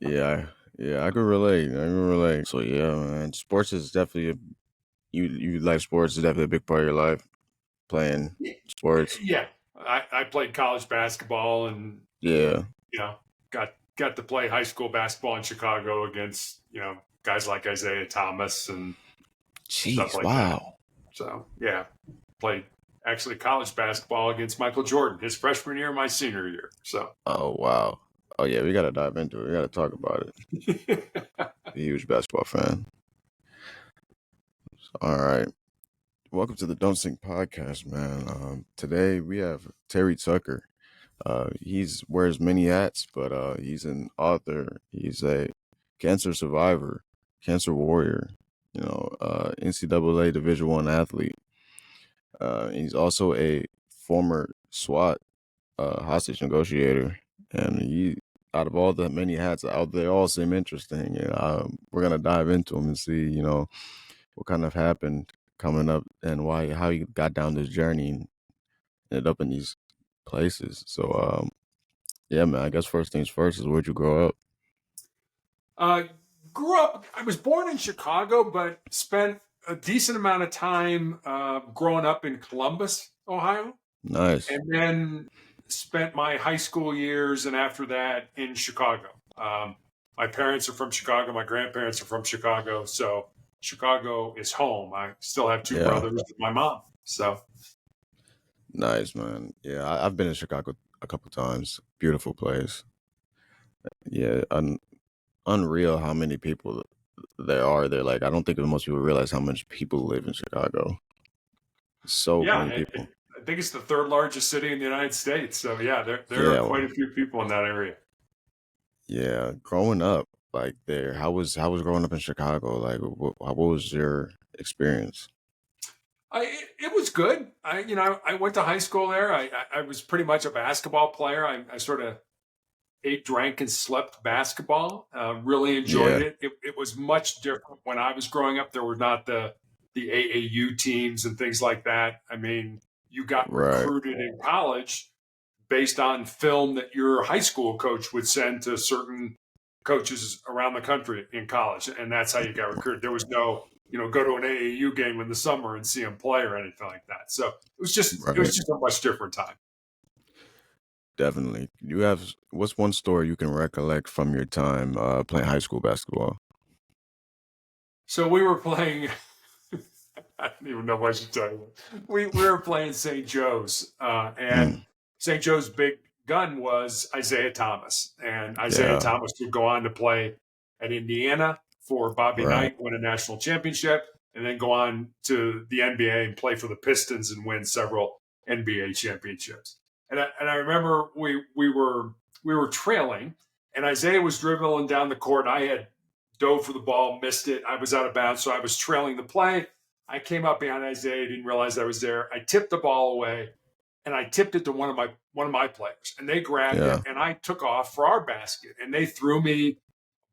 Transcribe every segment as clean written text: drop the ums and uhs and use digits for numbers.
Yeah, yeah, I could relate. I can relate. So yeah, man, sports is definitely you like sports is definitely a big part of your life. Playing sports. Yeah, I played college basketball and Yeah. you know got to play high school basketball in Chicago against guys like Isaiah Thomas and stuff Jeez. like that. Wow. So yeah, played actually college basketball against Michael Jordan his freshman year, my senior year. So Oh wow. Oh yeah, we gotta dive into it. We gotta talk about it. A huge basketball fan. All right. Welcome to the Don't Sink podcast, man. Today we have Terry Tucker. He's wears many hats, but he's an author. He's a cancer survivor, cancer warrior. NCAA Division I athlete. He's also a former SWAT hostage negotiator, and out of all the many hats out there, all seem interesting. And we're gonna dive into them and see, what kind of happened coming up and how you got down this journey and ended up in these places. So, yeah, man. I guess first things first is where'd you grow up? uh, grew up. I was born in Chicago, but spent a decent amount of time growing up in Columbus, Ohio, Nice. and then spent my high school years and after that in Chicago. My parents are from Chicago. My grandparents are from Chicago. So Chicago is home. I still have two Yeah. brothers with my mom. So Nice, man. Yeah, I've been in Chicago a couple times. Beautiful place. Yeah, unreal how many people there are there. Like, I don't think most people realize how much people live in Chicago. So yeah, many people. I think it's the third largest city in the United States. So yeah, there are Yeah, quite a few people in that area. yeah. Growing up, like there, how was growing up in Chicago? Like, what was your experience? It was good. I went to high school there. I was pretty much a basketball player. I sort of ate, drank, and slept basketball. Really enjoyed Yeah, it. It was much different when I was growing up. There were not the AAU teams and things like that. I mean, you got right, recruited in college based on film that your high school coach would send to certain coaches around the country in college, and that's how you got recruited. There was no, go to an AAU game in the summer and see them play or anything like that. So it was right. just a much different time. Definitely. What's one story you can recollect from your time playing high school basketball? So we were playing. I don't even know what I should tell you. We were playing St. Joe's, and Mm, St. Joe's big gun was Isaiah Thomas, and Isaiah yeah, Thomas would go on to play at Indiana for Bobby right. Knight, win a national championship, and then go on to the NBA and play for the Pistons and win several NBA championships. And I remember we were trailing, and Isaiah was dribbling down the court. I had dove for the ball, missed it. I was out of bounds, so I was trailing the play. I came up behind Isaiah, didn't realize I was there. I tipped the ball away, and I tipped it to one of my players, and they grabbed Yeah. it, and I took off for our basket, and they threw me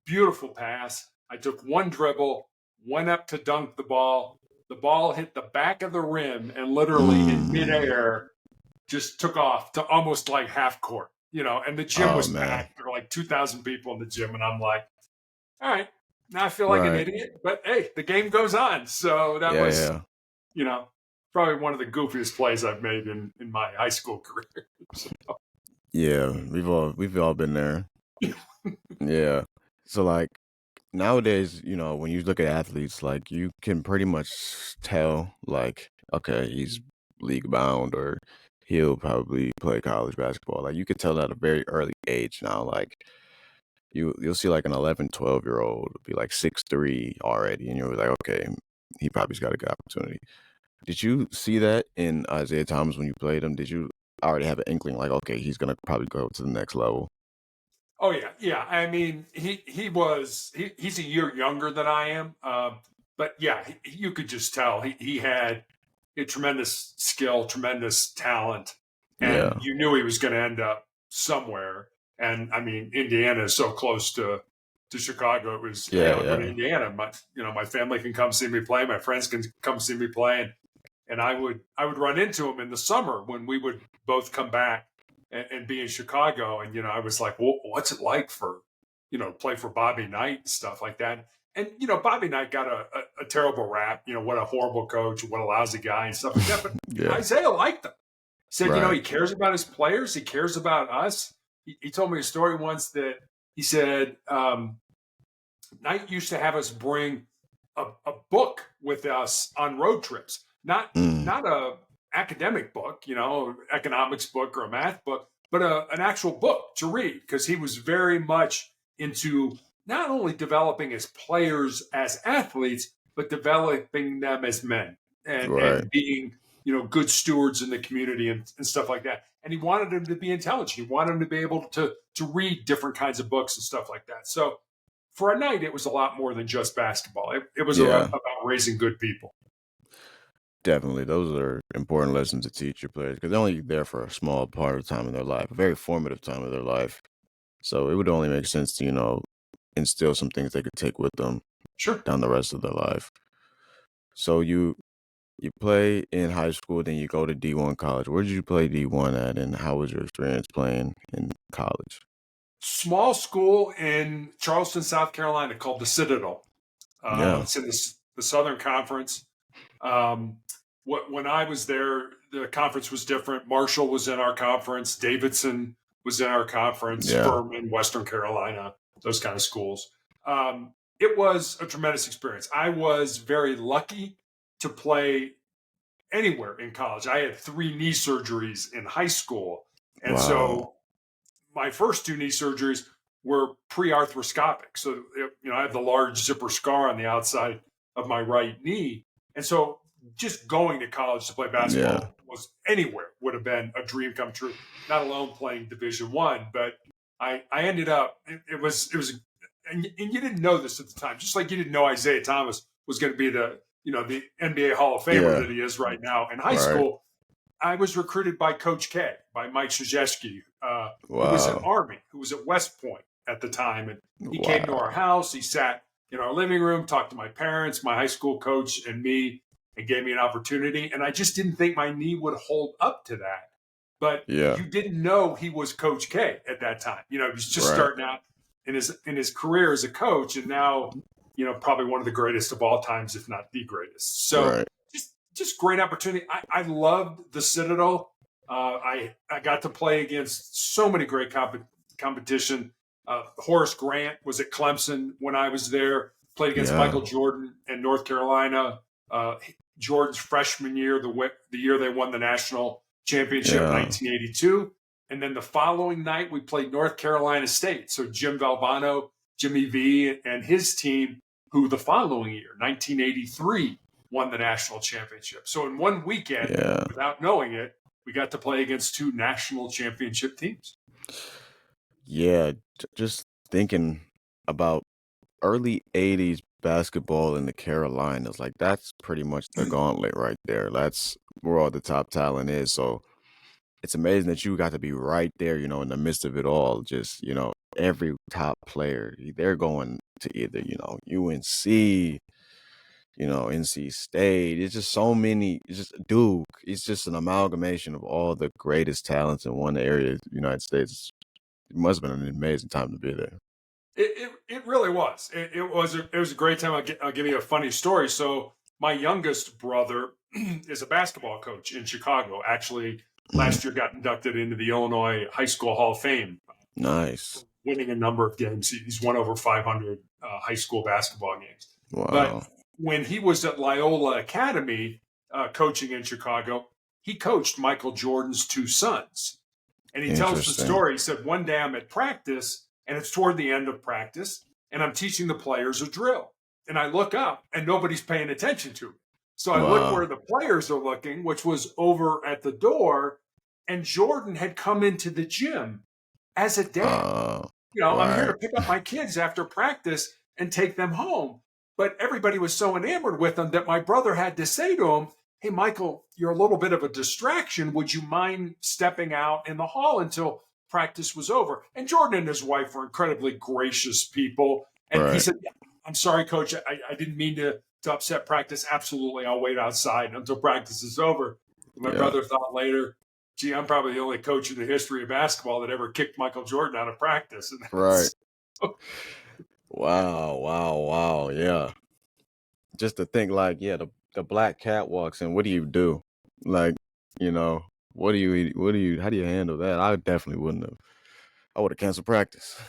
beautiful pass. I took one dribble, went up to dunk the ball. The ball hit the back of the rim, and literally in Mm. midair just took off to almost like half court, and the gym Oh was man. packed. There were like 2,000 people in the gym, and I'm like, all right, now I feel like an Right. idiot, but hey, the game goes on. So that Yeah, was, yeah. you know, probably one of the goofiest plays I've made in my high school career. So, Yeah. We've all been there. Yeah. So like nowadays, when you look at athletes, like you can pretty much tell, like, okay, he's league bound or he'll probably play college basketball. Like you could tell at a very early age now. Like you'll see like an 11, 12 year old be like 6'3" already, and you're like, okay, he probably's got a good opportunity. Did you see that in Isaiah Thomas when you played him? Did you already have an inkling like, okay, he's gonna probably go to the next level? oh yeah, yeah. I mean, he's a year younger than I am, but yeah, you could just tell he had a tremendous skill, tremendous talent, and Yeah, you knew he was going to end up somewhere. And I mean, Indiana is so close to Chicago. It was, hey, yeah, I'll go to yeah, Indiana. My family can come see me play. My friends can come see me play, and I would run into him in the summer when we would both come back and be in Chicago. And, I was like, well, what's it like for, play for Bobby Knight and stuff like that. And, Bobby Knight got a terrible rap, what a horrible coach, what a lousy guy and stuff like that. But Yeah. Isaiah liked him. Said, Right. he cares about his players. He cares about us. He told me a story once that he said, Knight used to have us bring a book with us on road trips, not a academic book, economics book or a math book, but an actual book to read, because he was very much into not only developing his players as athletes, but developing them as men and being, good stewards in the community and stuff like that. And he wanted them to be intelligent. He wanted them to be able to read different kinds of books and stuff like that. So for a Knight, it was a lot more than just basketball. It was about raising good people. Definitely. Those are important lessons to teach your players, because they're only there for a small part of the time in their life, a very formative time of their life. So it would only make sense to, instill some things they could take with them down the rest of their life. So you play in high school, then you go to D1 college. Where did you play D1 at, and how was your experience playing in college? Small school in Charleston, South Carolina, called the Citadel. It's in the Southern Conference. When I was there, the conference was different. Marshall was in our conference. Davidson was in our conference. Furman, Western Carolina, those kind of schools. It was a tremendous experience. I was very lucky to play anywhere in college. I had 3 knee surgeries in high school. And so my first 2 knee surgeries were pre-arthroscopic. So, I have the large zipper scar on the outside of my right knee. And so just going to college to play basketball was anywhere would have been a dream come true, not alone playing Division I. But I ended up, it was, and you didn't know this at the time, just like you didn't know Isaiah Thomas was going to be the NBA Hall of Famer that he is right now. In high school, I was recruited by Coach K, by Mike Krzyzewski, who was at Army, who was at West Point at the time. And he came to our house. He sat in our living room, talked to my parents, my high school coach, and me, and gave me an opportunity. And I just didn't think my knee would hold up to that. But you didn't know he was Coach K at that time. He was just starting out in his career as a coach, and now, probably one of the greatest of all times, if not the greatest. So just great opportunity. I loved the Citadel. I got to play against so many great competition. Horace Grant was at Clemson when I was there, played against Michael Jordan in North Carolina. Jordan's freshman year, the year they won the national championship in 1982. And then the following night, we played North Carolina State. So Jim Valvano, Jimmy V, and his team, who the following year, 1983, won the national championship. So in one weekend, without knowing it, we got to play against 2 national championship teams. Yeah, just thinking about early 80s basketball in the Carolinas, like that's pretty much the gauntlet right there. That's where all the top talent is. So it's amazing that you got to be right there, in the midst of it all. Just, every top player, they're going to either, UNC, NC State. It's just so many. It's just Duke. It's just an amalgamation of all the greatest talents in one area of the United States. It must have been an amazing time to be there. It really was. It was a great time. I'll give you a funny story. So my youngest brother is a basketball coach in Chicago. Actually, last year got inducted into the Illinois High School Hall of Fame. Nice. Winning a number of games. He's won over 500 high school basketball games. Wow. But when he was at Loyola Academy coaching in Chicago, he coached Michael Jordan's 2 sons. And he tells the story. He said, one day I'm at practice, and it's toward the end of practice, and I'm teaching the players a drill. And I look up, and nobody's paying attention to me. So I look where the players are looking, which was over at the door, and Jordan had come into the gym as a dad. I'm here to pick up my kids after practice and take them home. But everybody was so enamored with him that my brother had to say to him, hey, Michael, you're a little bit of a distraction. Would you mind stepping out in the hall until practice was over? And Jordan and his wife were incredibly gracious people. And he said, I'm sorry, Coach. I didn't mean to upset practice. Absolutely. I'll wait outside until practice is over. My brother thought later, gee, I'm probably the only coach in the history of basketball that ever kicked Michael Jordan out of practice. And Right. Wow, wow, wow. Yeah. Just to think like, yeah, the black cat walks in, what do you do? Like, you know, how do you handle that? I definitely wouldn't have. I would have canceled practice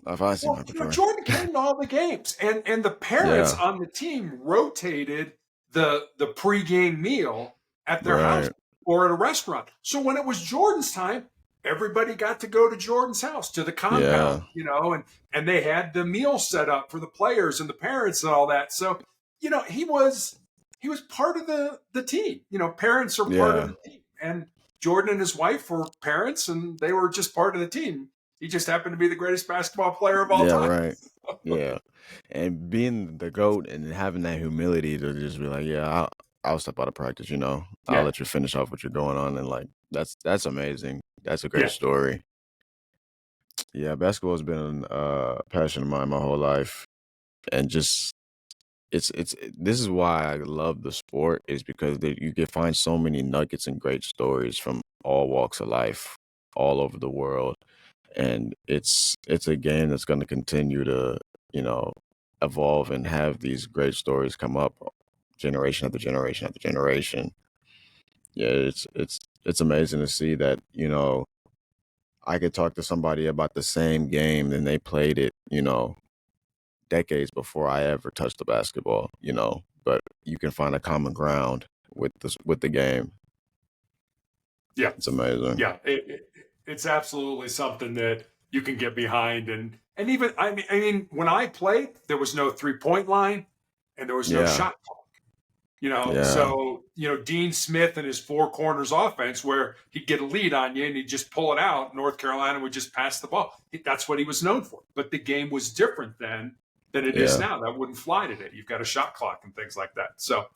if I see Well, Michael Jordan. Jordan came to all the games, and the parents Yeah. on the team rotated the pregame meal at their house Right. or at a restaurant. So when it was Jordan's time, everybody got to go to Jordan's house, to the compound, Yeah. and they had the meal set up for the players and the parents and all that. So he was part of the team. Parents are part of Yeah. the team, and Jordan and his wife were parents, and they were just part of the team. He just happened to be the greatest basketball player of all Yeah, time. right. Yeah. And being the GOAT and having that humility to just be like, yeah, I'll step out of practice, I'll Yeah, let you finish off what you're going on. And like, that's amazing. That's a great yeah, story. Yeah, basketball has been a passion of mine my whole life. And just, this is why I love the sport, is because you can find so many nuggets and great stories from all walks of life, all over the world. And it's a game that's going to continue to you know evolve and have these great stories come up generation after generation after generation. Yeah, it's amazing to see that I could talk to somebody about the same game and they played it decades before I ever touched the basketball, but you can find a common ground with the game. yeah, It's amazing. yeah. It's absolutely something that you can get behind, and even I mean, when I played, there was no 3-point line, and there was no Yeah, shot clock. yeah, So Dean Smith and his four corners offense, where he'd get a lead on you and he'd just pull it out. North Carolina would just pass the ball. That's what he was known for. But the game was different then than it is yeah. now. That wouldn't fly today. You've got a shot clock and things like that. So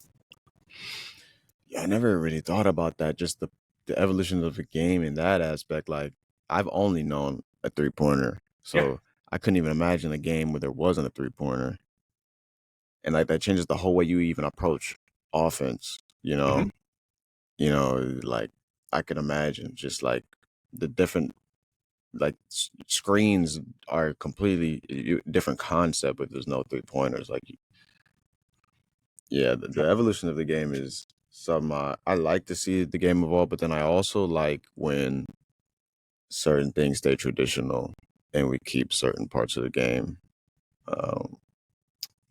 Yeah, I never really thought about that. Just the evolution of the game in that aspect. Like, I've only known a 3-pointer, yeah, so I couldn't even imagine a game where there wasn't a 3-pointer, and like that changes the whole way you even approach offense. hmm Like I could imagine just like the different like screens are completely different concept, but there's no 3-pointers. Like, yeah, the evolution of the game is something I like to see the game evolve, but then I also like when certain things stay traditional and we keep certain parts of the game. Um,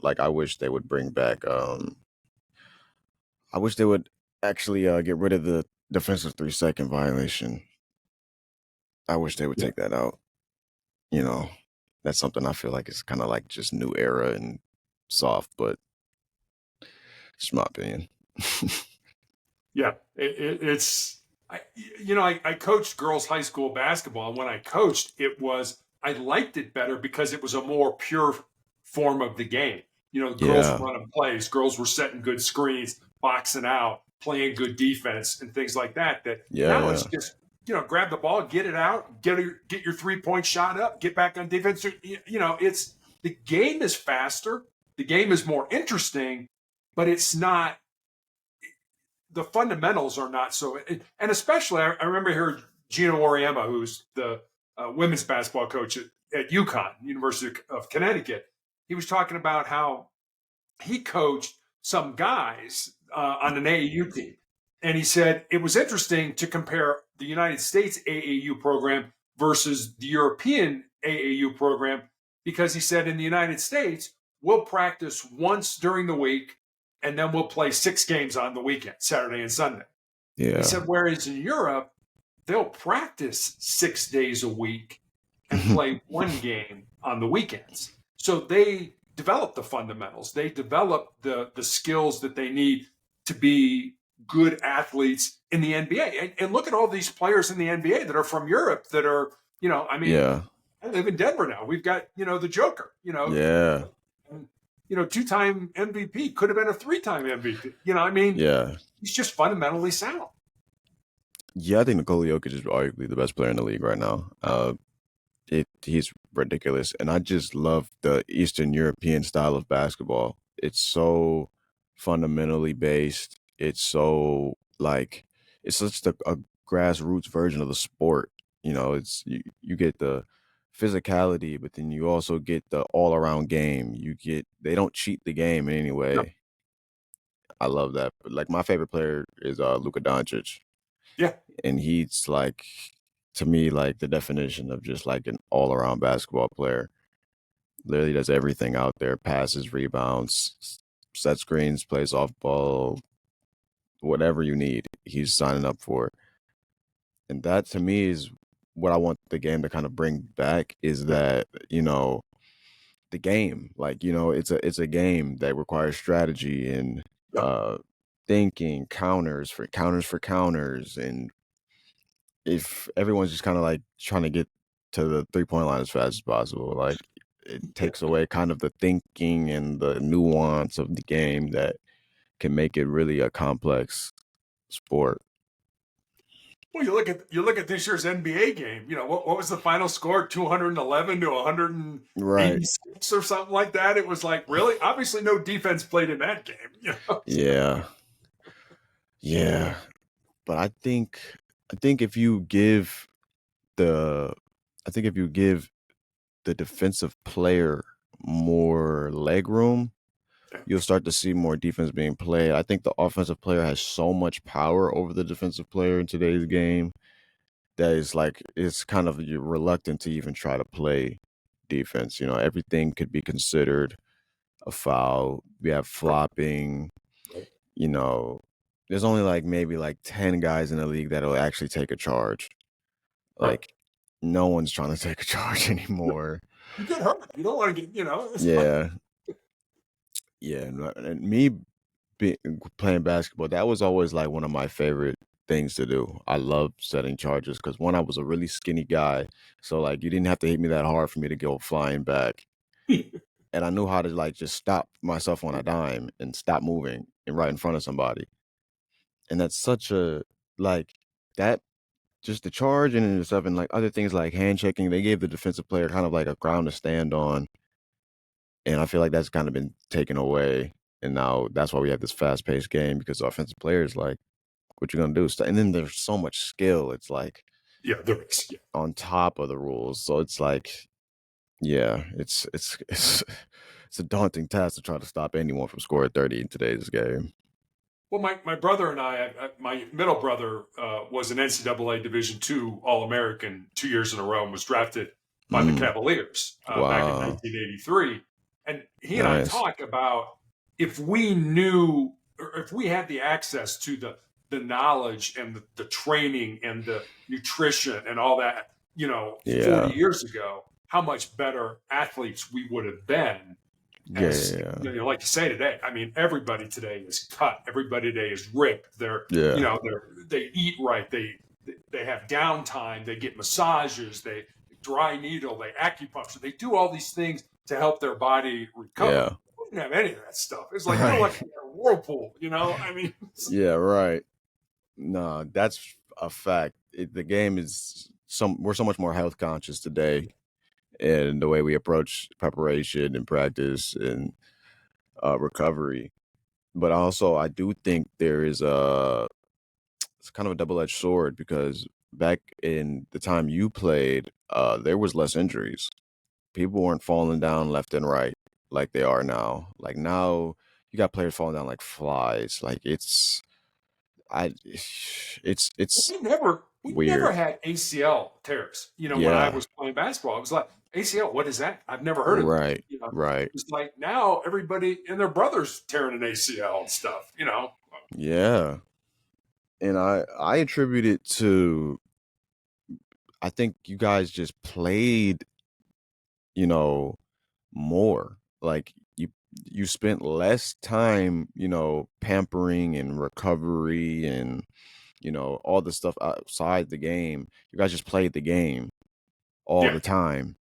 like I wish they would bring back. I wish they would actually get rid of the defensive 3-second violation. I wish they would yeah. take that out. You know, that's something I feel like is kind of like just new era and soft, but it's my opinion. Yeah, it's I coached girls high school basketball, and when I coached, I liked it better because it was a more pure form of the game. Girls were Yeah, running plays, girls were setting good screens, boxing out, playing good defense, and things like that. That yeah, now yeah, it's just grab the ball, get it out, get your 3-point shot up, get back on defense. It's the game is faster, the game is more interesting, but it's not, the fundamentals are not so. And especially, I remember hearing Gino Auriemma, who's the women's basketball coach at UConn, University of Connecticut. He was talking about how he coached some guys on an AAU team. And he said it was interesting to compare the United States AAU program versus the European AAU program, because he said in the United States, we'll practice once during the week and then we'll play 6 games on the weekend, Saturday and Sunday. He yeah. said, whereas in Europe, they'll practice 6 days a week and play one game on the weekends. So they develop the fundamentals. They develop the skills that they need to be good athletes in the NBA. And look at all these players in the NBA that are from Europe that are, I mean, Yeah, I live in Denver now. We've got, the Joker, yeah, 2-time MVP, could have been a 3-time MVP. I mean, yeah. he's just fundamentally sound. Yeah, I think Nikola Jokic is arguably the best player in the league right now. He's ridiculous, and I just love the Eastern European style of basketball. It's so fundamentally based. It's so like it's such a grassroots version of the sport. You know, it's you get the physicality, but then you also get the all around game. They don't cheat the game in any No. way. I love that. But like my favorite player is Luka Doncic, Yeah. and he's like to me like the definition of just like an all around basketball player. Literally does everything out there: passes, rebounds, set screens, plays off ball, whatever you need. He's signing up for it. And that to me is what I want the game to kind of bring back is Yeah. that, the game, like, it's a game that requires strategy and Yep. thinking, counters for counters. And if everyone's just kind of like trying to get to the 3-point line as fast as possible, like it Yeah. takes away kind of the thinking and the nuance of the game that can make it really a complex sport. Well, you look at this year's NBA game. What was the final score? 211 to Right. 186 or something like that. It was like really, obviously, no defense played in that game. Yeah. Yeah. But I think if you give the I think if you give the defensive player more leg room, you'll start to see more defense being played. I think the offensive player has so much power over the defensive player in today's game that is like it's kind of you're reluctant to even try to play defense. Everything could be considered a foul. We have Right. flopping, you know, there's only like maybe like 10 guys in the league that'll actually take a charge. Right. Like no one's trying to take a charge anymore. You get hurt. You don't want to get. It's like, Yeah. Yeah. And me playing basketball, that was always like one of my favorite things to do. I love setting charges because one, I was a really skinny guy. So like you didn't have to hit me that hard for me to go flying back. And I knew how to like just stop myself on a dime and stop moving and right in front of somebody. And that's such a like that just the charge and stuff and like other things like hand checking, they gave the defensive player kind of like a ground to stand on. And I feel like that's kind of been taken away. And now that's why we have this fast paced game because the offensive players like, what you gonna do? And then there's so much skill. It's like yeah, there is. Yeah. on top of the rules. So it's like, yeah, it's a daunting task to try to stop anyone from scoring 30 in today's game. Well, my brother and my middle brother was an NCAA Division II All American 2 years in a row and was drafted by the Mm, Cavaliers back in wow. 1983. And he and I Nice. talk about if we knew or if we had the access to the knowledge and the training and the nutrition and all that, 40 Yeah. years ago, how much better athletes we would have been as Yeah. like you say today. I mean, everybody today is cut. Everybody today is ripped. Yeah. They eat right. They have downtime. They get massages. They dry needle. They acupuncture. They do all these things to help their body recover. Yeah. We didn't have any of that stuff. It's like we're Right. like in a whirlpool. I mean, Yeah, right. No, that's a fact. The game is we're so much more health conscious today and the way we approach preparation and practice and recovery. But also, I do think there is it's kind of a double edged sword because back in the time you played, there was less injuries. People weren't falling down left and right like they are now. Like now, you got players falling down like flies. Like I, it's we never weird. had ACL tears. When I Yeah. was playing basketball, it was like ACL. What is that? I've never heard of that. Right. Right. It's like now everybody and their brothers tearing an ACL and stuff. Yeah. And I attribute it to I think you guys just played, you know, more. Like you spent less time, pampering and recovery and all the stuff outside the game. You guys just played the game all Yeah. the time.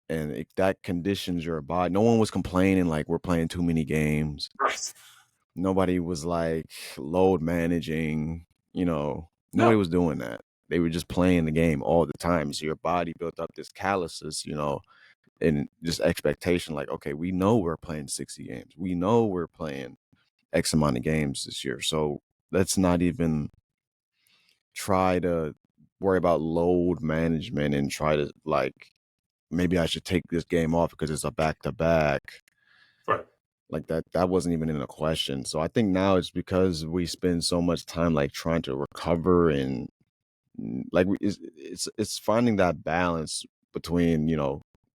And that conditions your body. No one was complaining like we're playing too many games. Right. Nobody was like load managing, nobody No. was doing that. They were just playing the game all the time. So your body built up this calluses, and just expectation like, okay, we know we're playing 60 games. We know we're playing X amount of games this year. So let's not even try to worry about load management and try to like maybe I should take this game off because it's a back to back. Right. Like that wasn't even in the question. So I think now it's because we spend so much time like trying to recover and like it's finding that balance between,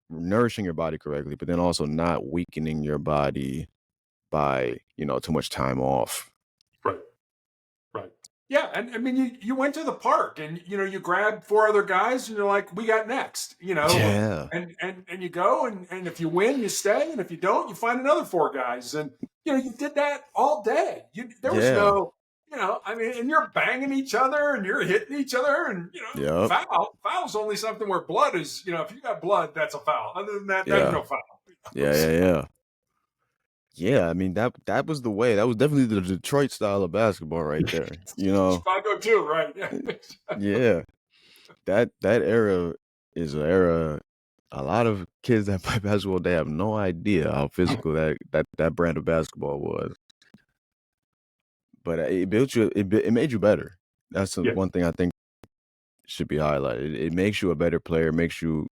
nourishing your body correctly, but then also not weakening your body by, too much time off. Right. Right. Yeah, and I mean, you went to the park, and you grabbed four other guys, and you're like, "We got next," Yeah. and you go, and if you win, you stay, and if you don't, you find another four guys, and you did that all day. There was Yeah. no, I mean, and you're banging each other, and you're hitting each other, and Yep. foul's only something where blood is, if you got blood, that's a foul. Other than that, there's Yeah. no foul. Yeah, yeah, So, yeah. Yeah, I mean that was the way. That was definitely the Detroit style of basketball right there. Chicago too, right? Yeah. Yeah. That era is an era a lot of kids that play basketball, they have no idea how physical that brand of basketball was. But it built you. It made you better. That's the Yeah. one thing I think should be highlighted. It makes you a better player. Makes you,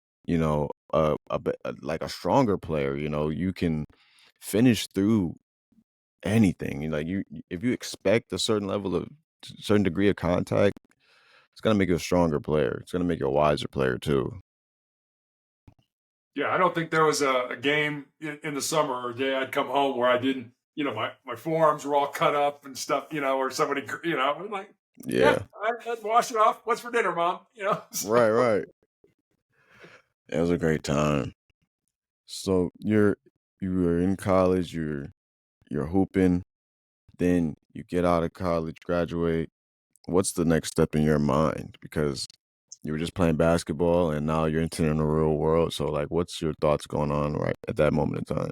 like a stronger player. You can finish through anything. Like if you expect a certain degree of contact, it's gonna make you a stronger player. It's gonna make you a wiser player too. Yeah, I don't think there was a game in the summer or a day I'd come home where I didn't, my forearms were all cut up and stuff, or somebody, I'm like, yeah, Yeah. I'd wash it off. What's for dinner, mom? Right. So Right. It was a great time. So you were in college. You're hooping. Then you get out of college, graduate. What's the next step in your mind? Because you were just playing basketball and now you're entering the real world. So like what's your thoughts going on right at that moment in time?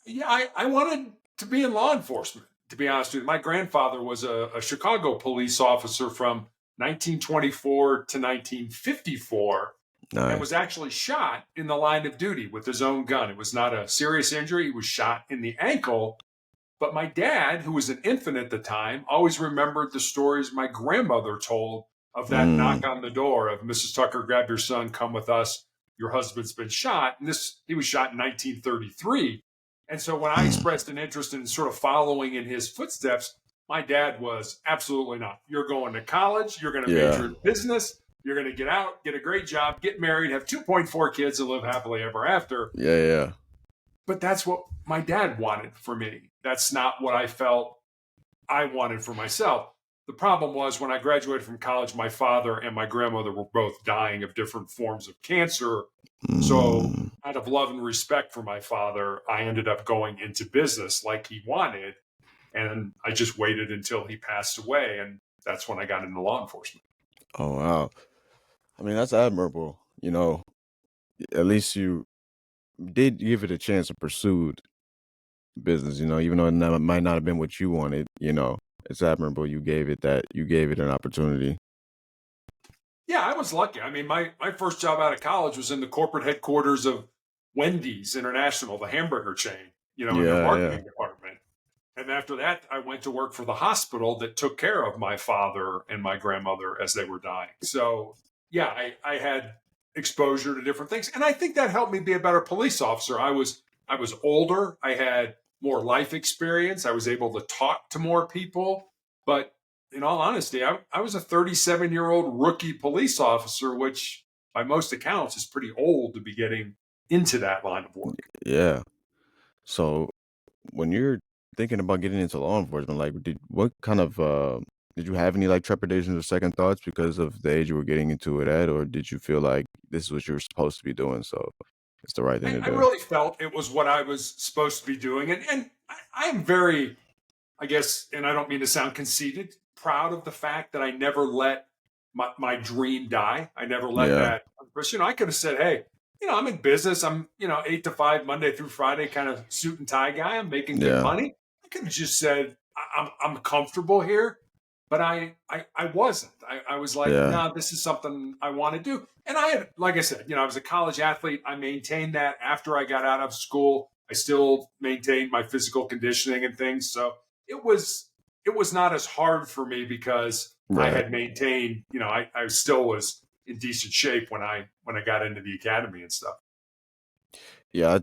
yeah, I wanted to be in law enforcement, to be honest with you. My grandfather was a Chicago police officer from 1924 to 1954 and was Nice. actually shot in the line of duty with his own gun. It was not a serious injury. He was shot in the ankle. But my dad, who was an infant at the time, always remembered the stories my grandmother told of that Mm, knock on the door of Mrs. Tucker, grab your son, come with us. Your husband's been shot. And he was shot in 1933. And so when I mm. expressed an interest in sort of following in his footsteps, my dad was absolutely not. You're going to college. You're going to Yeah. major in business. You're going to get out, get a great job, get married, have 2.4 kids, and live happily ever after. Yeah, yeah. But that's what my dad wanted for me. That's not what I felt I wanted for myself. The problem was when I graduated from college, my father and my grandmother were both dying of different forms of cancer. So, Mm. out of love and respect for my father, I ended up going into business like he wanted. And I just waited until he passed away. And that's when I got into law enforcement. Oh wow. I mean, that's admirable. At least you did give it a chance to pursue business, even though might not have been what you wanted, it's admirable you gave it an opportunity. Yeah, I was lucky. I mean, my first job out of college was in the corporate headquarters of Wendy's International, the hamburger chain, in their Yeah, yeah. marketing department. And after that, I went to work for the hospital that took care of my father and my grandmother as they were dying. So, yeah, I had exposure to different things, and I think that helped me be a better police officer. I was older. I had more life experience. I was able to talk to more people. But in all honesty, I was a 37-year-old rookie police officer, which by most accounts is pretty old to be getting into that line of work. Yeah. So when you're thinking about getting into law enforcement, like did you have any like trepidations or second thoughts because of the age you were getting into it at, or did you feel like this is what you were supposed to be doing, so it's the right thing to I do? really felt it was what I was supposed to be doing. And I am very, I guess, and I don't mean to sound conceited, proud of the fact that I never let my dream die. I never let Yeah. that, I could have said, hey, I'm in business. I'm, 8 to 5, Monday through Friday, kind of suit and tie guy. I'm making good Yeah. money. I could have just said, I'm comfortable here. But I wasn't. I was like, Yeah. no, this is something I want to do. And I had, like I said, I was a college athlete. I maintained that after I got out of school. I still maintained my physical conditioning and things. So it was it was not as hard for me because I Right. had maintained, I still was in decent shape when I got into the academy and stuff. Yeah, I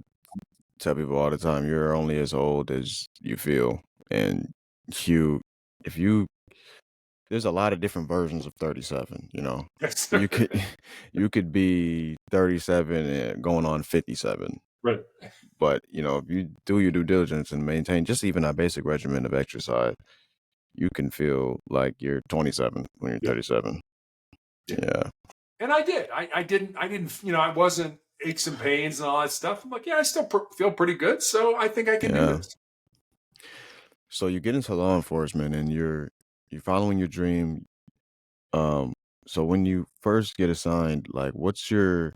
tell people all the time, you're only as old as you feel, and you, if you, there's a lot of different versions of 37. Yes. You could you could be 37 and going on 57. Right. But if you do your due diligence and maintain just even a basic regimen of exercise, you can feel like you're 27 when you're Yeah. 37. Yeah. Yeah. And I did. I didn't, I wasn't aches and pains and all that stuff. I'm like, yeah, I still feel pretty good. So I think I can do Yeah. this. So you get into law enforcement and you're following your dream. Um, so when you first get assigned, like what's your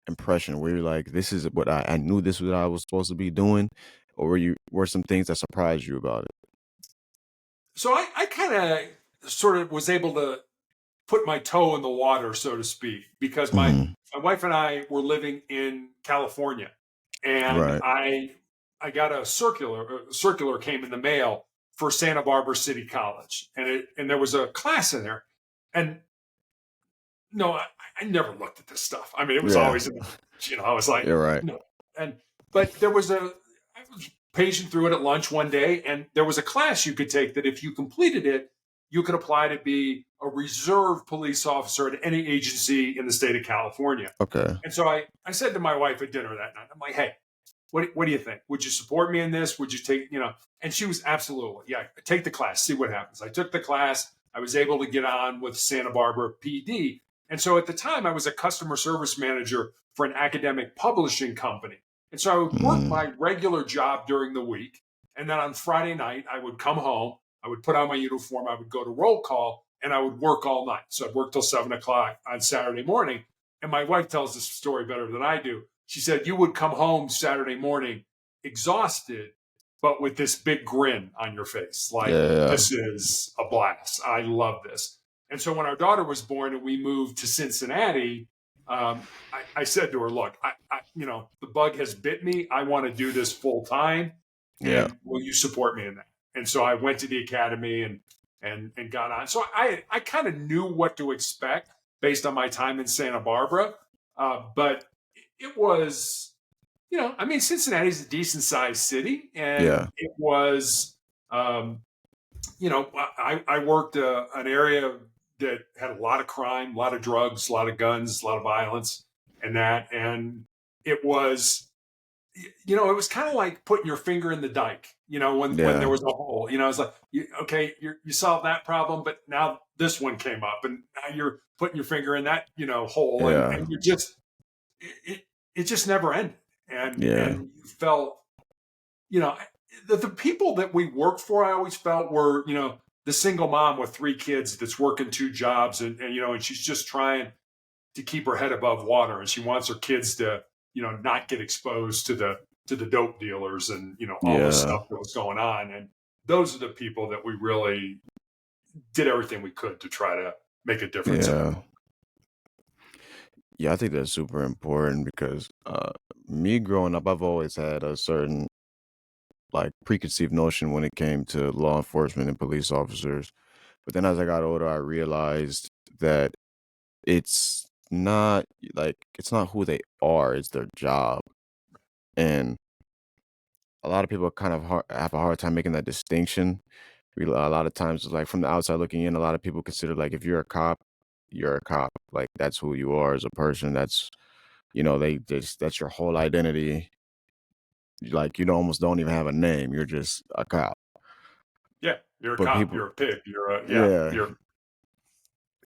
impression where you're like, this is what I knew this was what I was supposed to be doing, or were some things that surprised you about it? So I kind of sort of was able to put my toe in the water, so to speak, because Hmm. my wife and I were living in California, and Right. I got a circular came in the mail for Santa Barbara City College, and there was a class in there, and no, I never looked at this stuff. I mean, it was Yeah. always, I was like, You're right. no, and but there was I was paging through it at lunch one day, and there was a class you could take that if you completed it, you could apply to be a reserve police officer at any agency in the state of California. Okay. And so I said to my wife at dinner that night, I'm like, hey, what do you think? Would you support me in this? Would you take? And she was absolutely, yeah, take the class, see what happens. I took the class. I was able to get on with Santa Barbara PD. And so at the time, I was a customer service manager for an academic publishing company. And so I would work Mm, my regular job during the week. And then on Friday night, I would come home, I would put on my uniform, I would go to roll call, and I would work all night. So I'd work till 7 o'clock on Saturday morning. And my wife tells this story better than I do. She said you would come home Saturday morning exhausted, but with this big grin on your face, like, yeah. this is a blast. I love this. And so when our daughter was born and we moved to Cincinnati, I said to her, look, the bug has bit me. I want to do this full time. Yeah. And will you support me in that? And so I went to the academy and got on. So I kind of knew what to expect based on my time in Santa Barbara. But it was, I mean, Cincinnati's a decent sized city, and Yeah. it was, um, I worked an area that had a lot of crime, a lot of drugs, a lot of guns, a lot of violence, and it was, it was kind of like putting your finger in the dike. When there Yeah. was a hole, it's like, okay, you solved that problem, but now this one came up, and now you're putting your finger in that, hole, and Yeah. and you just it just never ended, Yeah. and you felt, you know the people that we worked for, I always felt were, the single mom with three kids that's working two jobs, and she's just trying to keep her head above water, and she wants her kids to, not get exposed to the dope dealers, and all this Yeah. stuff that was going on. And those are the people that we really did everything we could to try to make a difference in. Yeah. Yeah, I think that's super important because me growing up, I've always had a certain like preconceived notion when it came to law enforcement and police officers. But then as I got older, I realized that it's not it's not who they are, it's their job. And a lot of people kind of have a hard time making that distinction. A lot of times, it's like from the outside looking in, a lot of people consider like if you're a cop, you're a cop. Like that's who you are as a person. They just that's your whole identity. Like you almost don't even have a name. You're just a cop. Yeah, you're a But cop, people, you're a pig, yeah, you're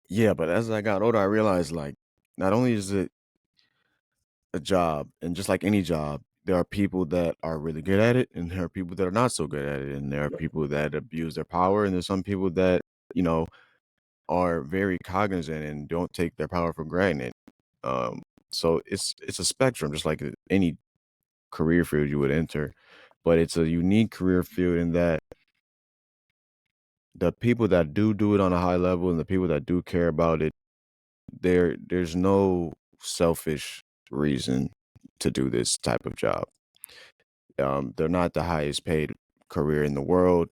yeah. But as I got older, I realized like not only is it a job, and just like any job, there are people that are really good at it, and there are people that are not so good at it, and there are people that abuse their power, and there's some people that you know are very cognizant and don't take their power for granted. Um, so it's a spectrum, just like any career field you would enter, but it's a unique career field in that the people that do it on a high level and the people that do care about it, there's no selfish reason to do this type of job. They're not the highest paid career in the world,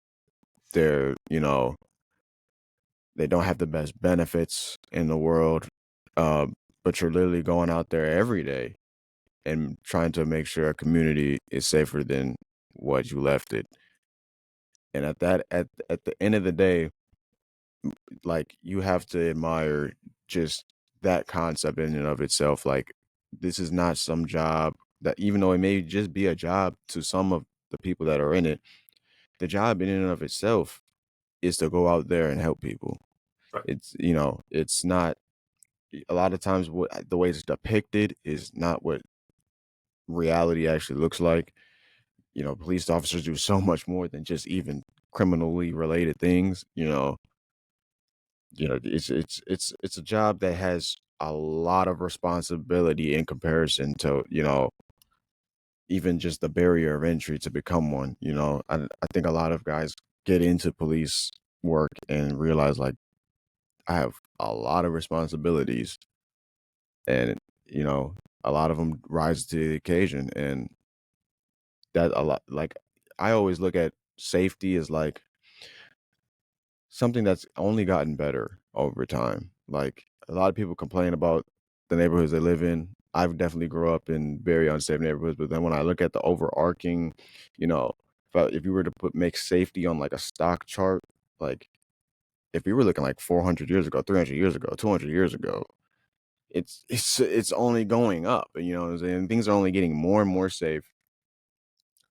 they're, they don't have the best benefits in the world, but you're literally going out there every day and trying to make sure a community is safer than what you left it. And at the end of the day, like, you have to admire just that concept in and of itself. Like, this is not some job that, even though it may just be a job to some of the people that are in it, the job in and of itself is to go out there and help people. Right. It's, it's not, a lot of times what the way it's depicted is not what reality actually looks like. Police officers do so much more than just even criminally related things. It's a job that has a lot of responsibility in comparison to, even just the barrier of entry to become one. I think a lot of guys get into police work and realize, like, I have a lot of responsibilities, and a lot of them rise to the occasion. And that, a lot, like, I always look at safety as like something that's only gotten better over time. Like, a lot of people complain about the neighborhoods they live in. I've definitely grew up in very unsafe neighborhoods, but then when I look at the overarching, if you were to make safety on like a stock chart, like, if you were looking like 400 years ago, 300 years ago, 200 years ago, it's only going up. You know what I'm saying? Things are only getting more and more safe.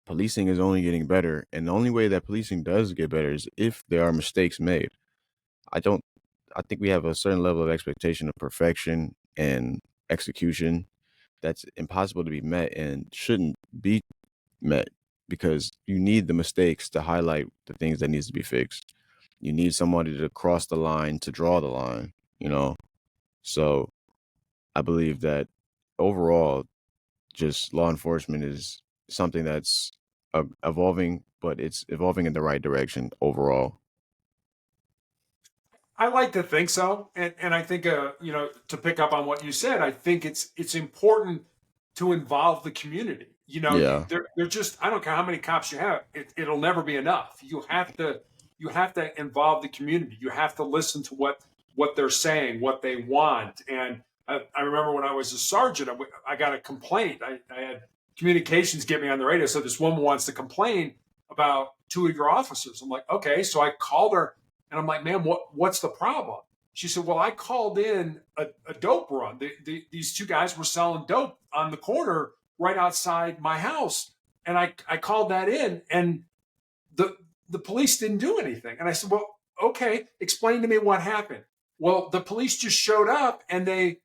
Policing is only getting better, and the only way that policing does get better is if there are mistakes made. I don't I think we have a certain level of expectation of perfection and execution that's impossible to be met and shouldn't be met, because you need the mistakes to highlight the things that needs to be fixed. You need somebody to cross the line to draw the line, you know? So I believe that overall, just law enforcement is something that's evolving, but it's evolving in the right direction overall. I like to think so, and I think to pick up on what you said, I think it's important to involve the community. Yeah. They're just, I don't care how many cops you have, it'll never be enough. You have to involve the community. You have to listen to what they're saying, what they want. And I remember when I was a sergeant, I got a complaint. I had communications get me on the radio. So this woman wants to complain about two of your officers. I'm like, okay. So I called her and I'm like, man, what's the problem? She said, well, I called in a dope run. These two guys were selling dope on the corner right outside my house. And I called that in, and the police didn't do anything. And I said, well, okay, explain to me what happened. Well, the police just showed up and they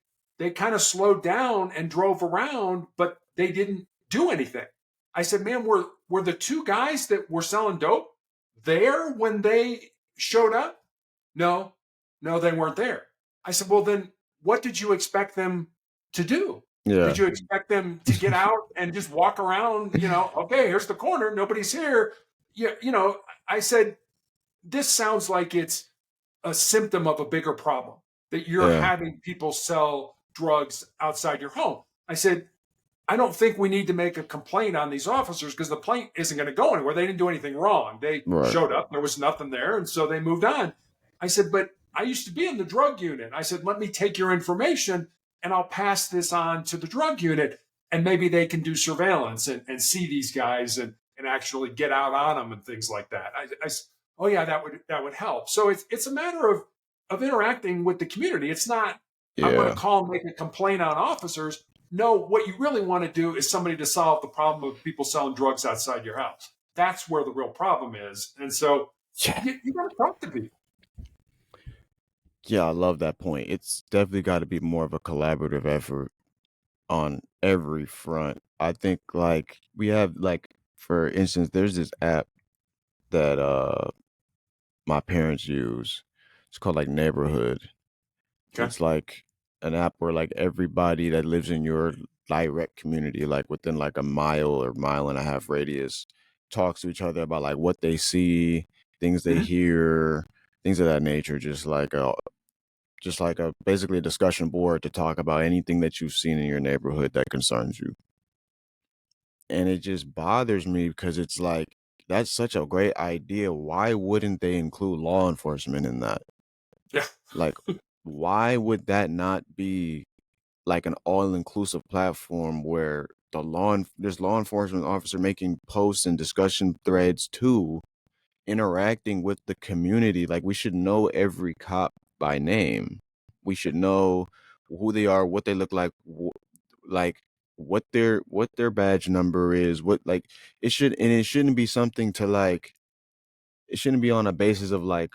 kind of slowed down and drove around, but they didn't do anything. I said, man, were the two guys that were selling dope there when they showed up? No, no, they weren't there. I said, well, then what did you expect them to do? Yeah. Did you expect them to get out and just walk around? Okay, here's the corner, nobody's here. Yeah, I said, this sounds like it's a symptom of a bigger problem, that you're Yeah. having people sell drugs outside your home. I said, I don't think we need to make a complaint on these officers, because the complaint isn't going to go anywhere. They didn't do anything wrong. They Right. showed up, there was nothing there, and so they moved on. I said, but I used to be in the drug unit. I said, let me take your information and I'll pass this on to the drug unit, and maybe they can do surveillance and see these guys and actually get out on them and things like that. Oh yeah, that would help. So it's a matter of interacting with the community. It's not, I'm going to Yeah. call and make a complaint on officers. No, what you really want to do is somebody to solve the problem of people selling drugs outside your house. That's where the real problem is. And so Yeah. you got to talk to people. Yeah, I love that point. It's definitely got to be more of a collaborative effort on every front. I think, like, we have, like, for instance, there's this app that my parents use. It's called, like, Neighborhood. Okay. It's like an app where, like, everybody that lives in your direct community, like within like a mile or mile and a half radius, talks to each other about like what they see, things they Mhm. hear, things of that nature. Just like a basically a discussion board to talk about anything that you've seen in your neighborhood that concerns you. And it just bothers me because it's like, that's such a great idea. Why wouldn't they include law enforcement in that? Yeah, Like, why would that not be like an all-inclusive platform where there's law enforcement officer making posts and discussion threads too, interacting with the community? Like, we should know every cop by name. We should know who they are, what they look like, like what their badge number is, what like it shouldn't be something to like it shouldn't be on a basis of like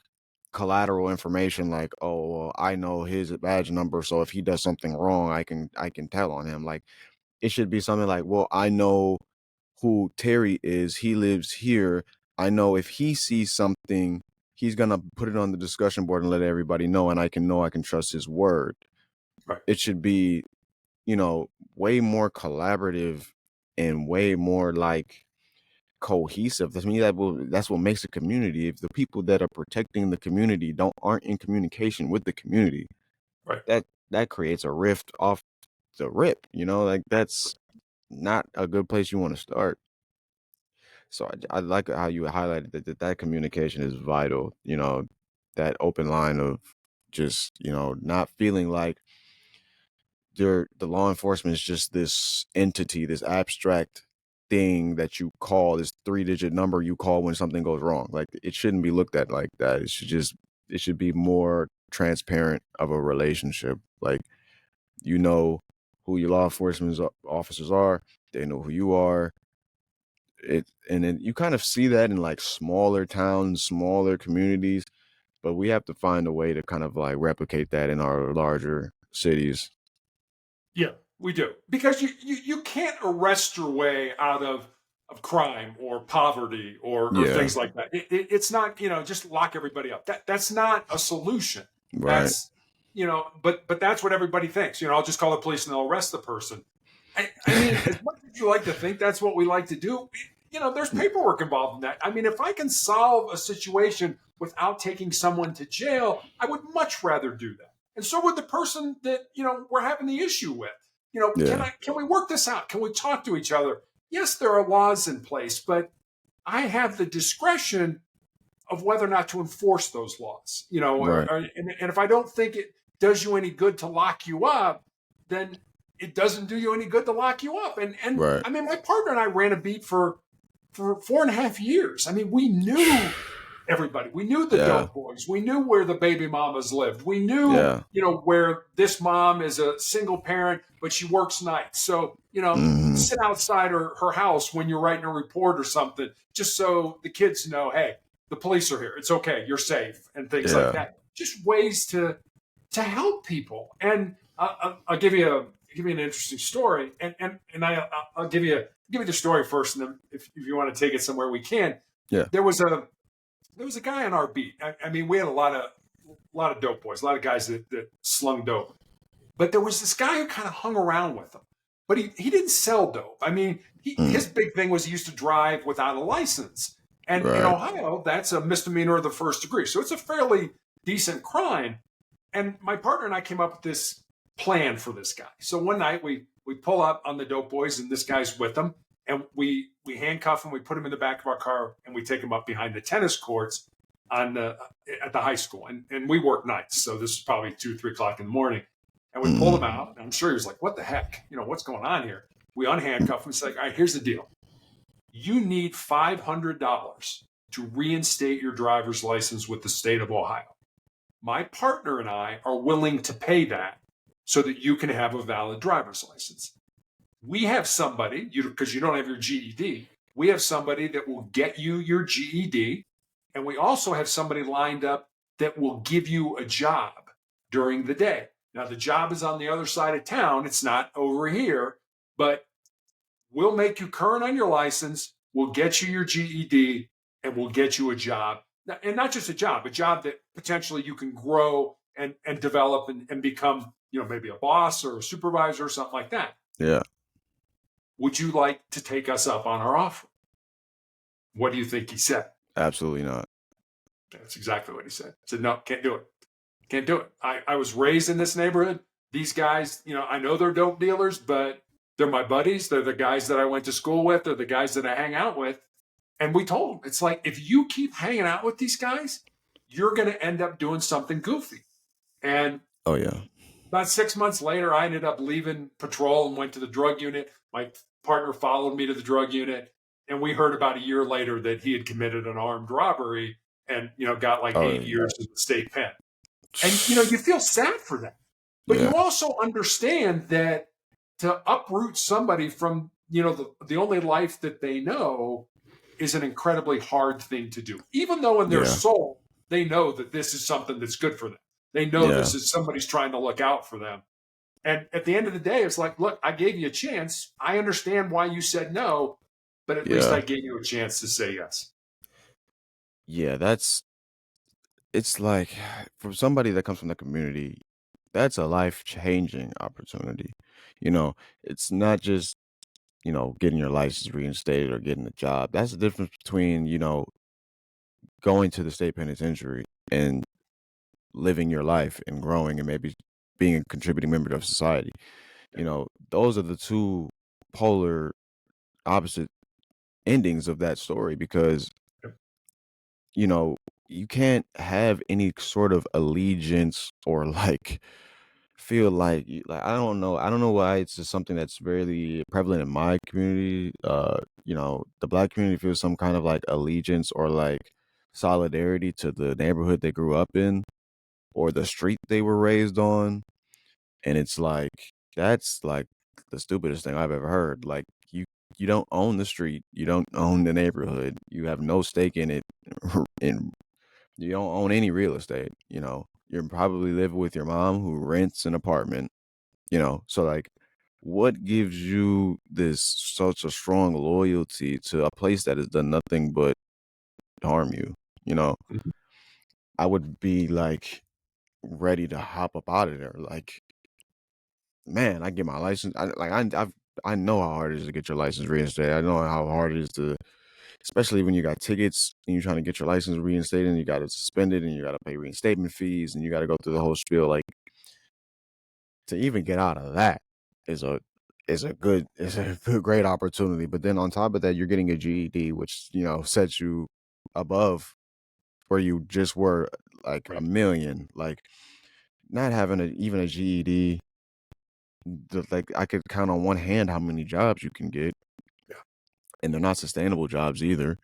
collateral information like, oh, well, I know his badge number, so if he does something wrong, I can tell on him. Like, it should be something like, well, I know who Terry is. He lives here. I know if he sees something, he's gonna put it on the discussion board and let everybody know, and I can trust his word. right, It should be, way more collaborative and way more like cohesive. To me, that's what makes a community. If the people that are protecting the community aren't in communication with the community, right. that creates a rift off the rip. Like, that's not a good place you want to start. So I like how you highlighted that communication is vital. That open line of just not feeling like the law enforcement is just this entity, this abstract thing that you call, this 3-digit number you call when something goes wrong. Like, it shouldn't be looked at like that. It should be more transparent of a relationship. Like, who your law enforcement officers are, they know who you are. And then you kind of see that in like smaller towns, smaller communities, but we have to find a way to kind of like replicate that in our larger cities. Yeah, we do, because you can't arrest your way out of crime or poverty or Yeah, things like that. It's not, just lock everybody up. That's not a solution. right. That's, but that's what everybody thinks. I'll just call the police and they'll arrest the person. I mean, as much as you like to think that's what we like to do, there's paperwork involved in that. I mean, if I can solve a situation without taking someone to jail, I would much rather do that. And so would the person that, we're having the issue with. Yeah, Can we work this out? Can we talk to each other? Yes, there are laws in place, but I have the discretion of whether or not to enforce those laws. right, And if I don't think it does you any good to lock you up, then it doesn't do you any good to lock you up. And right. I mean, my partner and I ran a beat for 4.5 years. I mean, we knew everybody. We knew the Yeah, dope boys. We knew where the baby mamas lived. We knew, yeah. where this mom is a single parent, but she works nights. So, Hmm. sit outside her house when you're writing a report or something, just so the kids know, hey, the police are here. It's okay. You're safe, and things like Yeah, that. Just ways to help people. And I'll give you an interesting story, I'll give you the story first, and then if you want to take it somewhere, we can. yeah. There was a guy on our beat. I mean, we had a lot of dope boys, a lot of guys that slung dope, but there was this guy who kind of hung around with them, but he didn't sell dope. I mean, Mm, his big thing was he used to drive without a license, and in right. Ohio, that's a misdemeanor of the first degree, so it's a fairly decent crime. And my partner and I came up with this plan for this guy. So one night we pull up on the dope boys, and this guy's with them, and we handcuff him, we put him in the back of our car, and we take him up behind the tennis courts at the high school, and we work nights, so this is probably 2-3 o'clock in the morning, and we pulled him Mm, out. And I'm sure he was like, "What the heck? What's going on here?" We unhandcuff him. It's like, "All right, here's the deal. You need $500 to reinstate your driver's license with the state of Ohio. My partner and I are willing to pay that so that you can have a valid driver's license. We have somebody, because you don't have your GED, we have somebody that will get you your GED, and we also have somebody lined up that will give you a job during the day. Now, the job is on the other side of town. It's not over here, but we'll make you current on your license. We'll get you your GED, and we'll get you a job. And not just a job that potentially you can grow and develop and become, maybe a boss or a supervisor or something like that. yeah, Would you like to take us up on our offer?" What do you think he said? absolutely not. That's exactly what he said. He said, "No, can't do it. Can't do it. I was raised in this neighborhood. These guys, I know they're dope dealers, but they're my buddies. They're the guys that I went to school with. They're the guys that I hang out with. And we told him, it's like, if you keep hanging out with these guys, you're going to end up doing something goofy. And Oh yeah. about 6 months later, I ended up leaving patrol and went to the drug unit. My partner followed me to the drug unit. And we heard about a year later that he had committed an armed robbery and, got like Oh 8 years in the state pen. And, yeah. you feel sad for them. But Yeah. you also understand that to uproot somebody from, the only life that they know is an incredibly hard thing to do. Even though in their Yeah. soul, they know that this is something that's good for them. They know Yeah. this is somebody's trying to look out for them. And at the end of the day, it's like, look, I gave you a chance. I understand why you said no, but at least I Yeah. gave you a chance to say yes. Yeah. It's like for somebody that comes from the community, that's a life changing opportunity. You know, it's not just, getting your license reinstated or getting a job. That's the difference between, going to the state penitentiary and living your life and growing and maybe being a contributing member of society. Those are the two polar opposite endings of that story because, you know, you can't have any sort of allegiance or like feel like I don't know why it's just something that's very prevalent in my community. The black community feels some kind of like allegiance or like solidarity to the neighborhood they grew up in or the street they were raised on. And it's like that's like the stupidest thing I've ever heard. Like you don't own the street, you don't own the neighborhood, you have no stake in it, and you don't own any real estate. You're probably living with your mom who rents an apartment. So like, what gives you this such a strong loyalty to a place that has done nothing but harm you? You know, Mhm. I would be like ready to hop up out of there. Like, man, I get my license. I know how hard it is to get your license reinstated. I know how hard it is to, especially when you got tickets and you're trying to get your license reinstated and you got to suspend it and you got to pay reinstatement fees and you got to go through the whole spiel. Like to even get out of that is a is a good great opportunity. But then on top of that, you're getting a GED, which sets you above where you just were like a Right. million. Like not having even a GED, like I could count on one hand how many jobs you can get, Yeah. and they're not sustainable jobs either.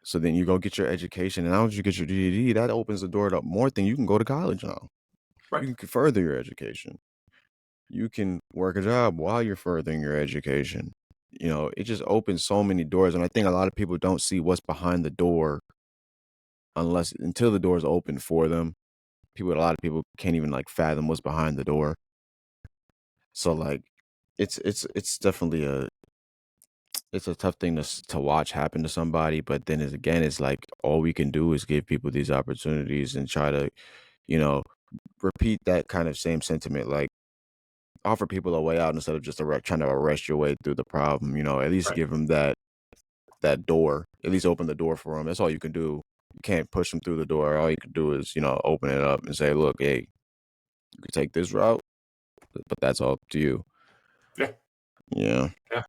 So then you go get your education, and now that you get your GED, that opens the door to more things. You can go to college now. Right. You can further your education. You can work a job while you're furthering your education. It just opens so many doors. And I think a lot of people don't see what's behind the door until the door is open for them. A lot of people can't even like fathom what's behind the door. So like, it's definitely it's a tough thing to watch happen to somebody. But then again, it's like all we can do is give people these opportunities and try to, you know, repeat that kind of same sentiment. Like offer people a way out instead of just trying to arrest your way through the problem. At least Right. give them that door. At least open the door for them. That's all you can do. You can't push them through the door. All you can do is open it up and say, look, hey, you can take this route, but that's all up to you. Yeah. Yeah. Yeah.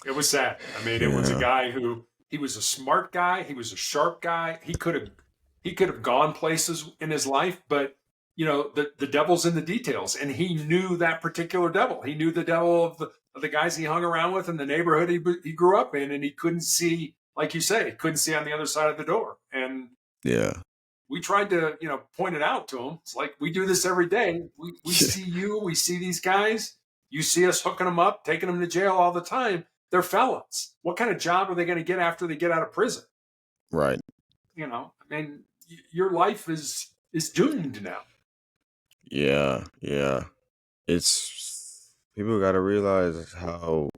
It was sad. I mean, it was a Yeah. guy who he was a smart guy. He was a sharp guy. He could have gone places in his life, but the devil's in the details, and he knew that particular devil. He knew the devil of the guys he hung around with in the neighborhood he grew up in, and he couldn't see, like you say, couldn't see on the other side of the door. And Yeah. we tried to point it out to him. It's like we do this every day. We see you, we see these guys. You see us hooking them up, taking them to jail all the time. They're felons. What kind of job are they going to get after they get out of prison? Right. I mean, your life is doomed now. Yeah. Yeah. It's people got to realize how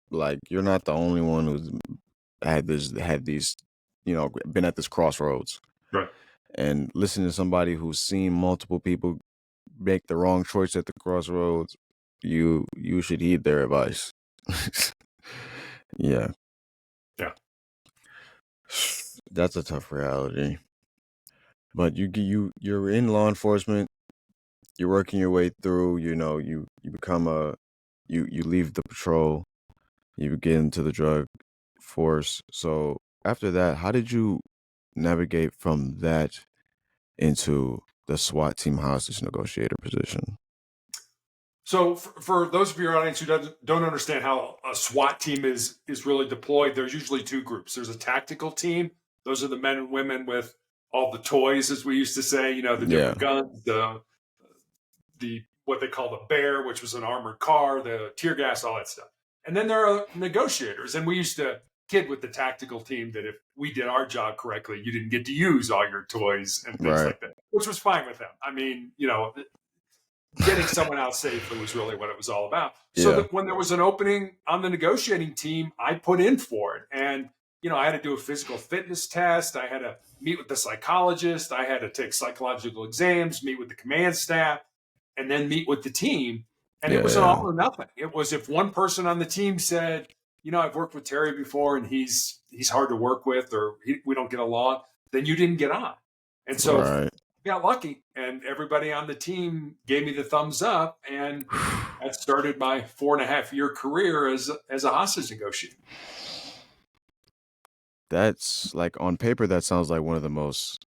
like you're not the only one who's had these been at this crossroads Right. and listen to somebody who's seen multiple people make the wrong choice at the crossroads. You should heed their advice. Yeah. Yeah. That's a tough reality. But you're in law enforcement, you're working your way through, you become you leave the patrol, you get into the drug force. So after that, how did you navigate from that into the SWAT team hostage negotiator position? So for those of your audience who don't understand how a SWAT team is really deployed, there's usually two groups. There's a tactical team. Those are the men and women with all the toys, as we used to say, the Yeah, different guns, the what they call the bear, which was an armored car, the tear gas, all that stuff. And then there are negotiators. And we used to kid with the tactical team that if we did our job correctly, you didn't get to use all your toys and things right. like that, which was fine with them. I mean, getting someone out safely was really what it was all about. So Yeah, that when there was an opening on the negotiating team, I put in for it. And, I had to do a physical fitness test. I had to meet with the psychologist. I had to take psychological exams, meet with the command staff, and then meet with the team. And it yeah, was an yeah. all or nothing. It was if one person on the team said, I've worked with Terry before and he's hard to work with or we don't get along, then you didn't get on. And so Right. got lucky and everybody on the team gave me the thumbs up, and that started my 4.5 year career as a hostage negotiator. That's like on paper, that sounds like one of the most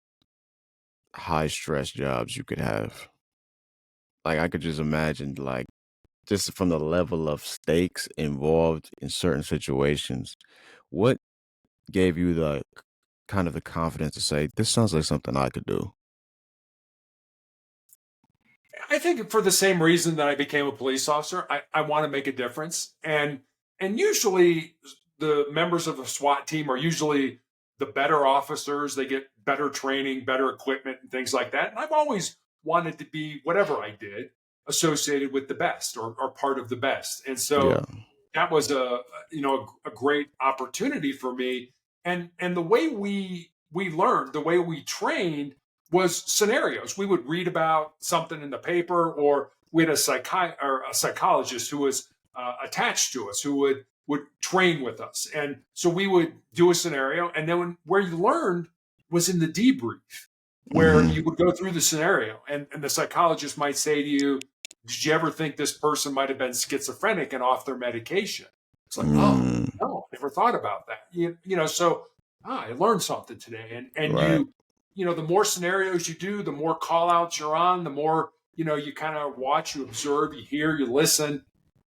high stress jobs you could have. Like I could just imagine, like just from the level of stakes involved in certain situations, what gave you the kind of the confidence to say this sounds like something I could do? I think for the same reason that I became a police officer, I want to make a difference. And usually the members of the SWAT team are usually the better officers. They get better training, better equipment, and things like that. And I've always wanted to be, whatever I did, associated with the best or part of the best. And Yeah. so that was a great opportunity for me. And the way we learned, the way we trained was scenarios. We would read about something in the paper, or we had a psychologist who was attached to us who would train with us, and so we would do a scenario, and then where you learned was in the debrief, where Hmm. you would go through the scenario, and the psychologist might say to you, "Did you ever think this person might have been schizophrenic and off their medication?" It's like, "Oh Mm. no, never thought about that." So I learned something today, and Right. the more scenarios you do, the more call outs you're on, the more, you kind of watch, you observe, you hear, you listen,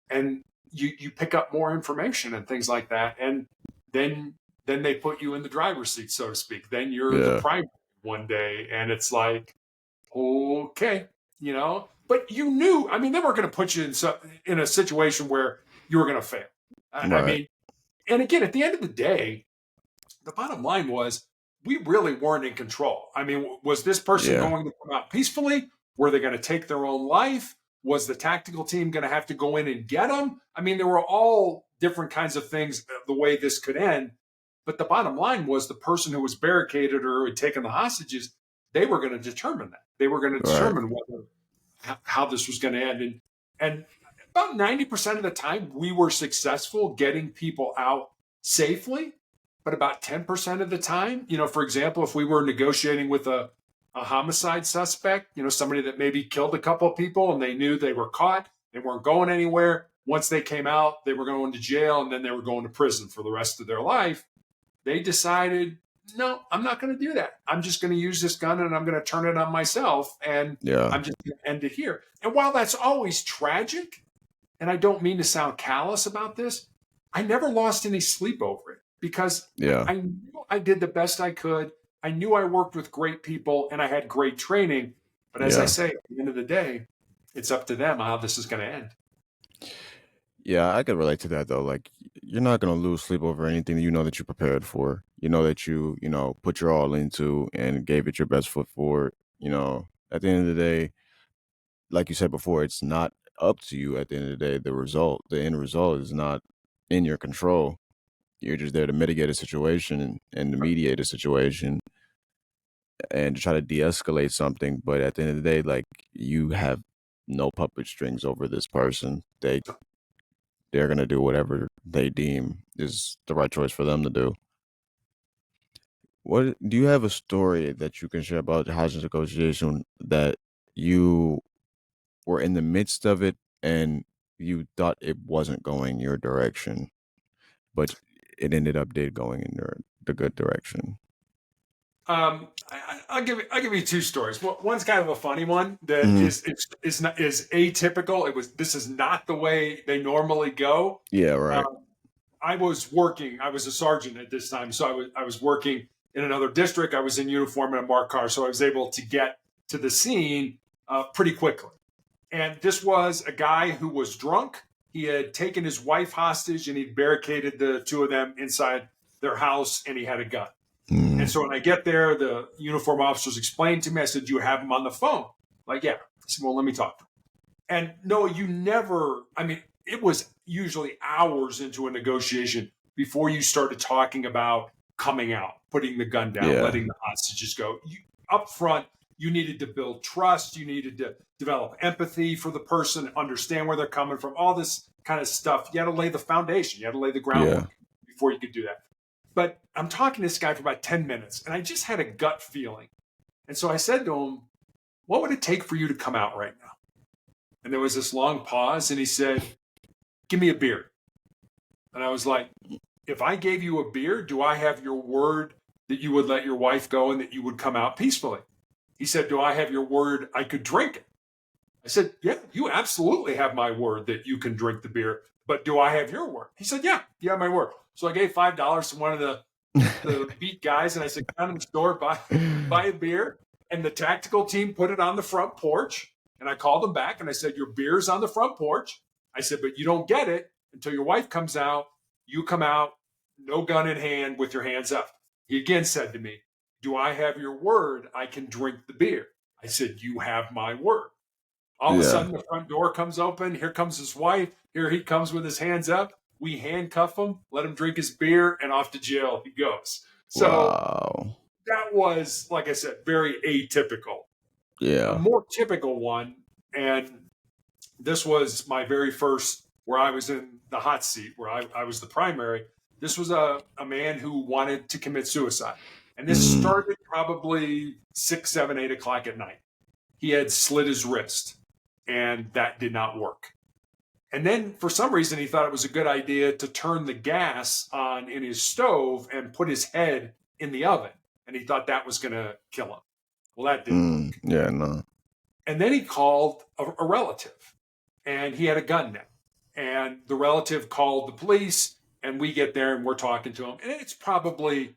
and you pick up more information and things like that. And then then they put you in the driver's seat, so to speak. Then you're the Yeah. primary one day, and it's like, okay, but you knew, I mean, they weren't going to put you in a situation where you were going to fail. I Right. mean, and again, at the end of the day, the bottom line was we really weren't in control. I mean, was this person Yeah. going to come out peacefully? Were they going to take their own life? Was the tactical team going to have to go in and get them? I mean, there were all different kinds of things the way this could end. But the bottom line was the person who was barricaded or who had taken the hostages, they were going to determine that. They were going to Right. determine how this was going to end. And about 90% of the time, we were successful getting people out safely. But about 10% of the time, for example, if we were negotiating with a homicide suspect, somebody that maybe killed a couple of people and they knew they were caught, they weren't going anywhere. Once they came out, they were going to jail and then they were going to prison for the rest of their life. They decided, no, I'm not going to do that. I'm just going to use this gun and I'm going to turn it on myself and Yeah. I'm just going to end it here. And while that's always tragic, and I don't mean to sound callous about this, I never lost any sleep over it because Yeah. I knew I did the best I could. I knew I worked with great people and I had great training. But as I Yeah. say, at the end of the day, it's up to them how this is going to end. Yeah, I could relate to that though. Like you're not gonna lose sleep over anything that you know that you prepared for. You know that you put your all into and gave it your best foot forward. At the end of the day, like you said before, it's not up to you at the end of the day. The end result is not in your control. You're just there to mitigate a situation and to mediate a situation and to try to de-escalate something. But at the end of the day, like you have no puppet strings over this person. They're gonna do whatever they deem is the right choice for them to do. What do you have a story that you can share about the housing negotiation that you were in the midst of it and you thought it wasn't going your direction, but it ended up did going in the good direction. I'll give you two stories. One's kind of a funny one that is atypical. This is not the way they normally go. Yeah, right. I was working. I was a sergeant at this time, so I was working in another district. I was in uniform in a marked car, so I was able to get to the scene pretty quickly. And this was a guy who was drunk. He had taken his wife hostage, and he'd barricaded the two of them inside their house, and he had a gun. And so when I get there, the uniform officers explained to me, I said, "Do you have him on the phone?" Like, yeah. I said, "Well, let me talk to him." And no, you never, I mean, it was usually hours into a negotiation before you started talking about coming out, putting the gun down, letting the hostages go. Up front, you needed to build trust. You needed to develop empathy for the person, understand where they're coming from, all this kind of stuff. You had to lay the foundation. You had to lay the groundwork before you could do that. But I'm talking to this guy for about 10 minutes, and I just had a gut feeling. And so I said to him, "What would it take for you to come out right now?" And there was this long pause, and he said, "Give me a beer." And I was like, "If I gave you a beer, do I have your word that you would let your wife go and that you would come out peacefully?" He said, "Do I have your word I could drink it?" I said, "Yeah, you absolutely have my word that you can drink the beer, but do I have your word?" He said, "Yeah, you have my word." So I gave $5 to one of the beat guys, and I said, "Go down to the store, buy a beer." And the tactical team put it on the front porch. And I called them back, and I said, "Your beer's on the front porch." I said, "But you don't get it until your wife comes out. You come out, no gun in hand, with your hands up." He again said to me, "Do I have your word I can drink the beer?" I said, "You have my word." All of a sudden, the front door comes open. Here comes his wife. Here he comes with his hands up. We handcuff him, let him drink his beer, and off to jail he goes. So that was, like I said, very atypical. Yeah. A more typical one, and this was my very first, where I was in the hot seat, where I was the primary. This was a man who wanted to commit suicide. And this started probably 6, 7, 8 o'clock at night. He had slit his wrist, and that did not work. And then for some reason, he thought it was a good idea to turn the gas on in his stove and put his head in the oven. And he thought that was going to kill him. Well, that didn't work. Yeah, no. And then he called a relative, and he had a gun now. And the relative called the police, and we get there, and we're talking to him. And it's probably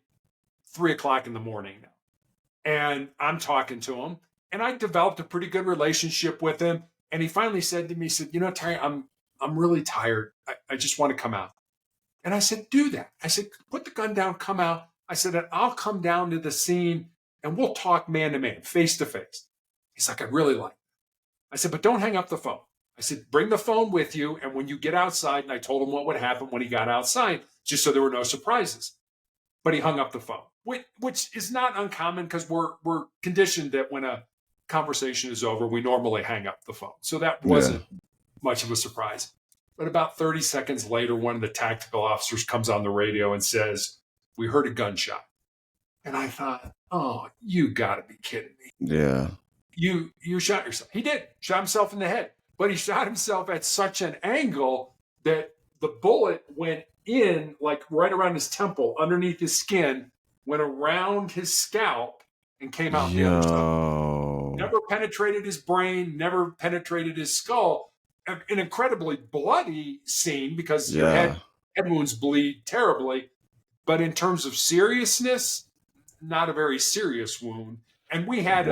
3 o'clock in the morning now. And I'm talking to him, and I developed a pretty good relationship with him. And he finally said to me, he said, "You know, Terry, I'm really tired. I just want to come out." And I said, "Do that." I said, "Put the gun down, come out." I said, "And I'll come down to the scene, and we'll talk man to man, face to face." He's like, "I'd really like it." I said, "But don't hang up the phone." I said, "Bring the phone with you, and when you get outside," and I told him what would happen when he got outside, just so there were no surprises. But he hung up the phone, which is not uncommon, because we're conditioned that when a conversation is over, we normally hang up the phone. So that wasn't much of a surprise. But about 30 seconds later, one of the tactical officers comes on the radio and says, "We heard a gunshot." And I thought, "Oh, you got to be kidding me. Yeah. You shot yourself." He did, shot himself in the head. But he shot himself at such an angle that the bullet went in, like right around his temple, underneath his skin, went around his scalp, and came out the other side. Never penetrated his brain, never penetrated his skull. An incredibly bloody scene, because your head wounds bleed terribly. But in terms of seriousness, not a very serious wound. And we had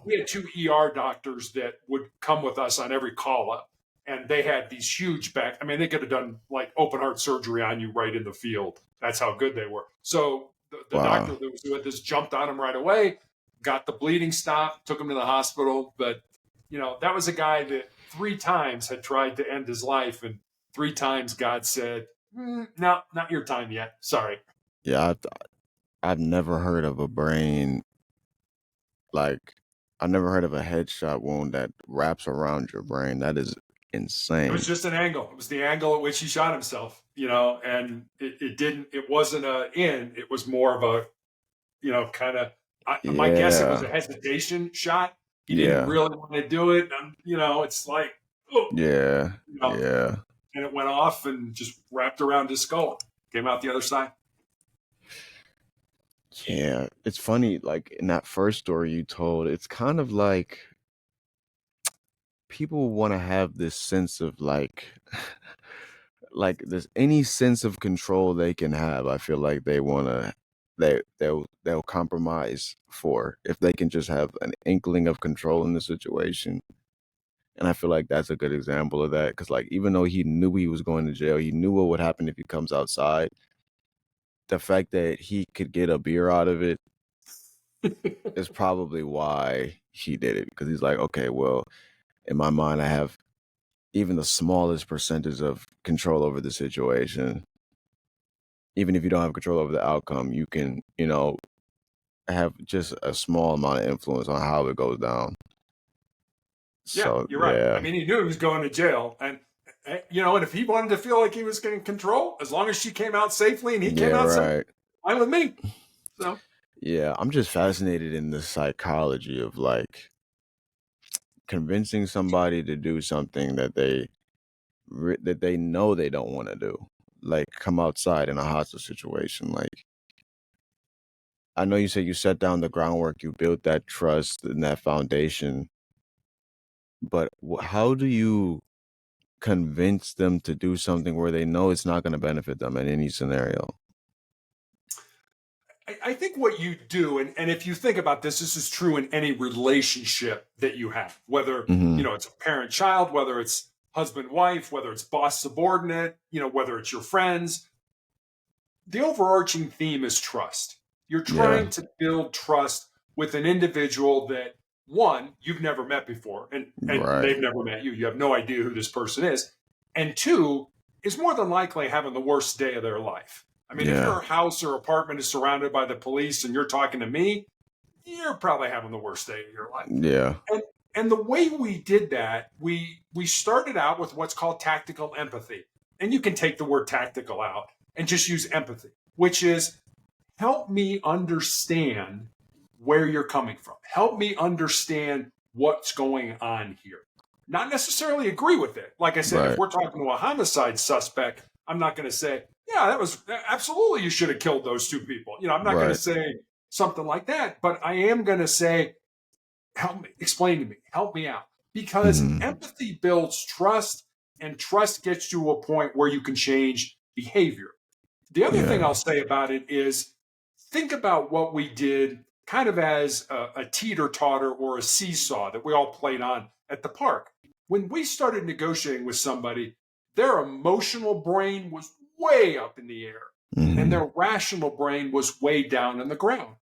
we had 2 ER doctors that would come with us on every call up, and they had these huge back. I mean, they could have done like open heart surgery on you right in the field. That's how good they were. So the doctor that was with us jumped on him right away, got the bleeding stopped, took him to the hospital. But you know, that was a guy that 3 times had tried to end his life, and 3 times God said, "No, not your time yet. Sorry." Yeah, I've never heard of a brain, like, I've never heard of a headshot wound that wraps around your brain. That is insane. It was just an angle. It was the angle at which he shot himself, you know, and it wasn't a in, it was more of a, you know, kind of, my guess, it was a hesitation shot. He didn't really want to do it. And, you know, it's like, oh, you know, and it went off and just wrapped around his skull. came out the other side? Yeah, it's funny. Like in that first story you told, it's kind of like people want to have this sense of like, like there's any sense of control they can have. I feel like they want to, they'll compromise for if they can just have an inkling of control in the situation. And I feel like that's a good example of that because, like, even though he knew he was going to jail, he knew what would happen if he comes outside. The fact that he could get a beer out of it is probably why he did it because he's like, okay, well, in my mind, I have even the smallest percentage of control over the situation. Even if you don't have control over the outcome, you can, have just a small amount of influence on how it goes down. Yeah, So, you're right. I yeah. mean, he knew he was going to jail, and and if he wanted to feel like he was getting control, as long as she came out safely and he came Yeah, out safe, right. fine with me. So Yeah, I'm just fascinated in the psychology of like convincing somebody to do something that they know they don't want to do. Like come outside in a hostile situation. Like I know you said you set down the groundwork, you built that trust and that foundation, but how do you convince them to do something where they know it's not going to benefit them in any scenario? I think what you do, and if you think about this, this is true in any relationship that you have, whether Mm-hmm. it's a parent-child, whether it's husband-wife, whether it's boss-subordinate, whether it's your friends. The overarching theme is trust. You're Yeah. trying to build trust with an individual that one, you've never met before, and Right. they've never met you. You have no idea who this person is. And two, is more than likely having the worst day of their life. I mean, if Yeah. your house or apartment is surrounded by the police and you're talking to me, you're probably having the worst day of your life. Yeah. And and the way we did that, we started out with what's called tactical empathy. And you can take the word tactical out and just use empathy, which is help me understand where you're coming from. Help me understand what's going on here. Not necessarily agree with it. Like I said, if Right. we're talking to a homicide suspect, I'm not going to say, yeah, that was absolutely, you should have killed those two people. I'm not going to Right. say something like that, but I am going to say, help me, explain to me, help me out. Because Mm-hmm. empathy builds trust, and trust gets you to a point where you can change behavior. The other thing Yeah. I'll say about it is think about what we did kind of as a teeter totter or a seesaw that we all played on at the park. When we started negotiating with somebody, their emotional brain was way up in the air and Mm-hmm. their rational brain was way down on the ground.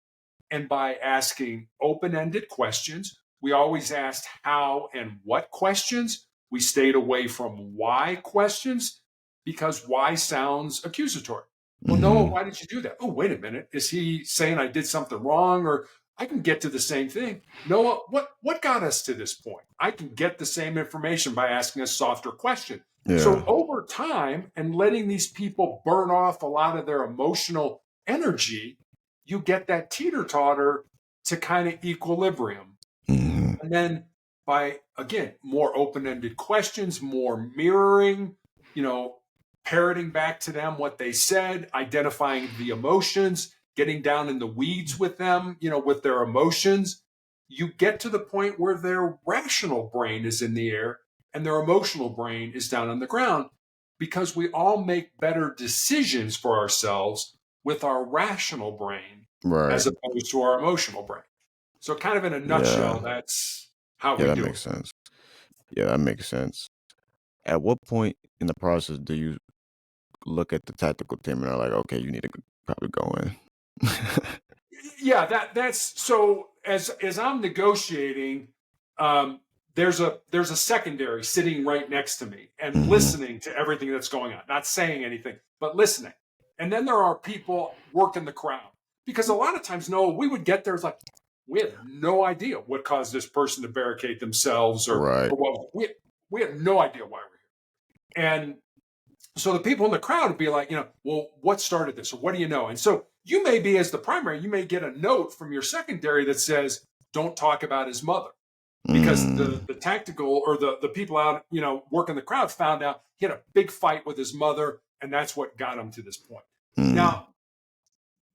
And by asking open ended questions, we always asked how and what questions. We stayed away from why questions because why sounds accusatory. Well, Noah, Mm-hmm. why did you do that? Oh, wait a minute. Is he saying I did something wrong? Or I can get to the same thing. Noah, what got us to this point? I can get the same information by asking a softer question. Yeah. So over time and letting these people burn off a lot of their emotional energy, you get that teeter totter to kind of equilibrium. Mm-hmm. And then by, again, more open ended questions, more mirroring, you know, parroting back to them what they said, identifying the emotions, getting down in the weeds with them, with their emotions, you get to the point where their rational brain is in the air and their emotional brain is down on the ground because we all make better decisions for ourselves with our rational brain Right. as opposed to our emotional brain. So, kind of in a Yeah. nutshell, that's how Yeah, we that do makes it. sense. Yeah, that makes sense. At what point in the process do you look at the tactical team and are like, okay, you need to probably go in? Yeah, that's so. As I'm negotiating, um, there's a secondary sitting right next to me and Mm-hmm. listening to everything that's going on, not saying anything, but listening. And then there are people working the crowd because a lot of times, no, we would get there. It's like we have no idea what caused this person to barricade themselves, or Right. or what we have no idea why we're here. And so the people in the crowd would be like, well, what started this? Or what do you know? And so you may be, as the primary, you may get a note from your secondary that says, don't talk about his mother. Because Mm. the tactical or the people out, working the crowd found out he had a big fight with his mother, and that's what got him to this point. Mm. Now,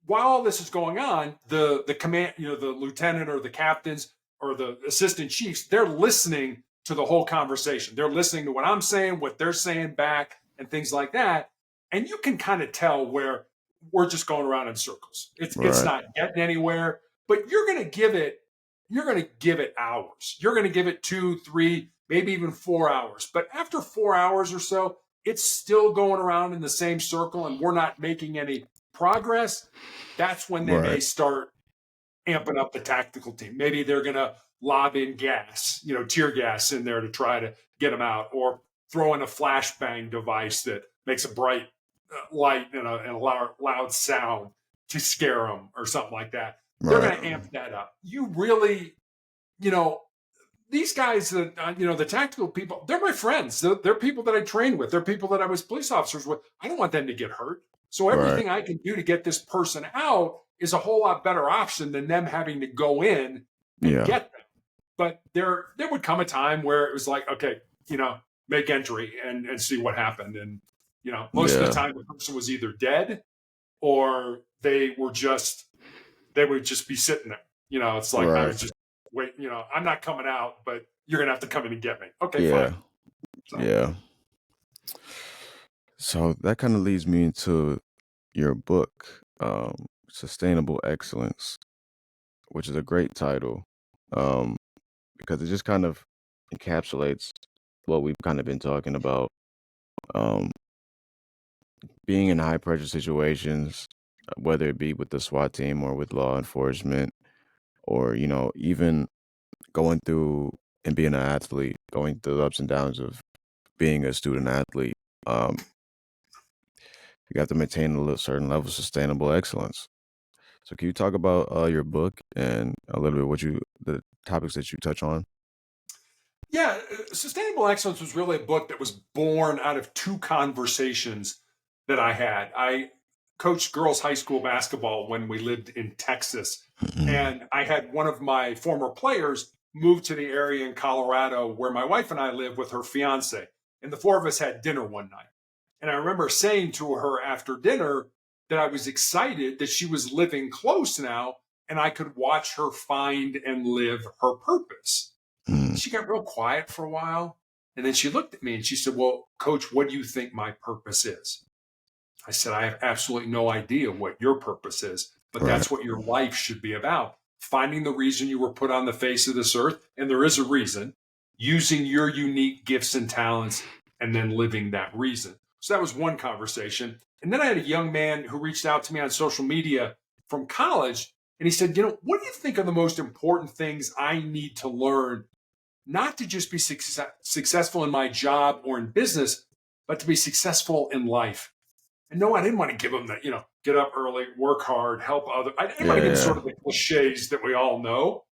while all this is going on, the command, the lieutenant or the captains or the assistant chiefs, they're listening to the whole conversation. They're listening to what I'm saying, what they're saying back, and things like that. And you can kind of tell where we're just going around in circles. It's Right. not getting anywhere. But you're gonna give it hours. You're gonna give it 2, 3, maybe even 4 hours. But after 4 hours or so, it's still going around in the same circle, and we're not making any progress. That's when they may Right. start amping up the tactical team. Maybe they're going to lob in gas, tear gas in there to try to get them out, or throw in a flashbang device that makes a bright light and a loud sound to scare them or something like that. They're Right. going to amp that up. You really, you know, these guys that the tactical people, they're my friends. They're people that I trained with. They're people that I was police officers with. I don't want them to get hurt. So Right. everything I can do to get this person out is a whole lot better option than them having to go in and Yeah. get them. But there would come a time where it was like, okay, make entry and see what happened. And most of the Yeah. time the person was either dead or they would just be sitting there. It's like I Right. was just wait. I'm not coming out, but you're gonna have to come in and get me. Okay, fine. Yeah. So Yeah. So that kind of leads me into your book, Sustainable Excellence, which is a great title, um, because it just kind of encapsulates what we've kind of been talking about, um, being in high pressure situations, whether it be with the SWAT team or with law enforcement, or even going through and being an athlete, going through the ups and downs of being a student athlete. Um, you have to maintain a certain level of sustainable excellence. So can you talk about your book and a little bit the topics that you touch on? yeah, Sustainable Excellence was really a book that was born out of two conversations that I had. I coached girls high school basketball when we lived in Texas, Mhm. and I had one of my former players move to the area in Colorado where my wife and I live with her fiance, and the four of us had dinner one night. And I remember saying to her after dinner that I was excited that she was living close now and I could watch her find and live her purpose. Mm. She got real quiet for a while. And then she looked at me and she said, "Well, coach, what do you think my purpose is?" I said, "I have absolutely no idea what your purpose is, but Right. that's what your life should be about. Finding the reason you were put on the face of this earth, and there is a reason, using your unique gifts and talents, and then living that reason." So that was one conversation. And then I had a young man who reached out to me on social media from college, and he said, "What do you think are the most important things I need to learn, not to just be successful in my job or in business, but to be successful in life?" And no, I didn't want to give them that, get up early, work hard, help others. I didn't want to give them Yeah. sort of the cliches that we all know.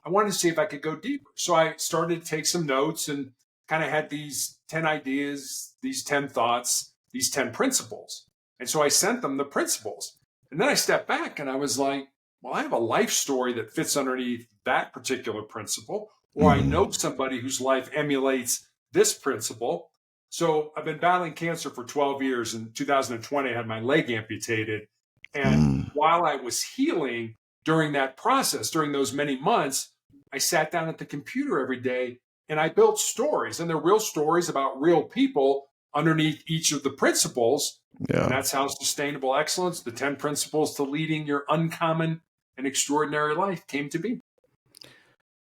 I wanted to see if I could go deeper. So I started to take some notes and kind of had these 10 ideas, these 10 thoughts, these 10 principles. And so I sent them the principles. And then I stepped back and I was like, well, I have a life story that fits underneath that particular principle, or I Hmm. know somebody whose life emulates this principle. So I've been battling cancer for 12 years. In 2020, I had my leg amputated. And Mm. while I was healing during that process, during those many months, I sat down at the computer every day and I built stories, and they're real stories about real people underneath each of the principles. And Yeah. that's how sustainable excellence, the 10 principles to leading your uncommon and extraordinary life, came to be.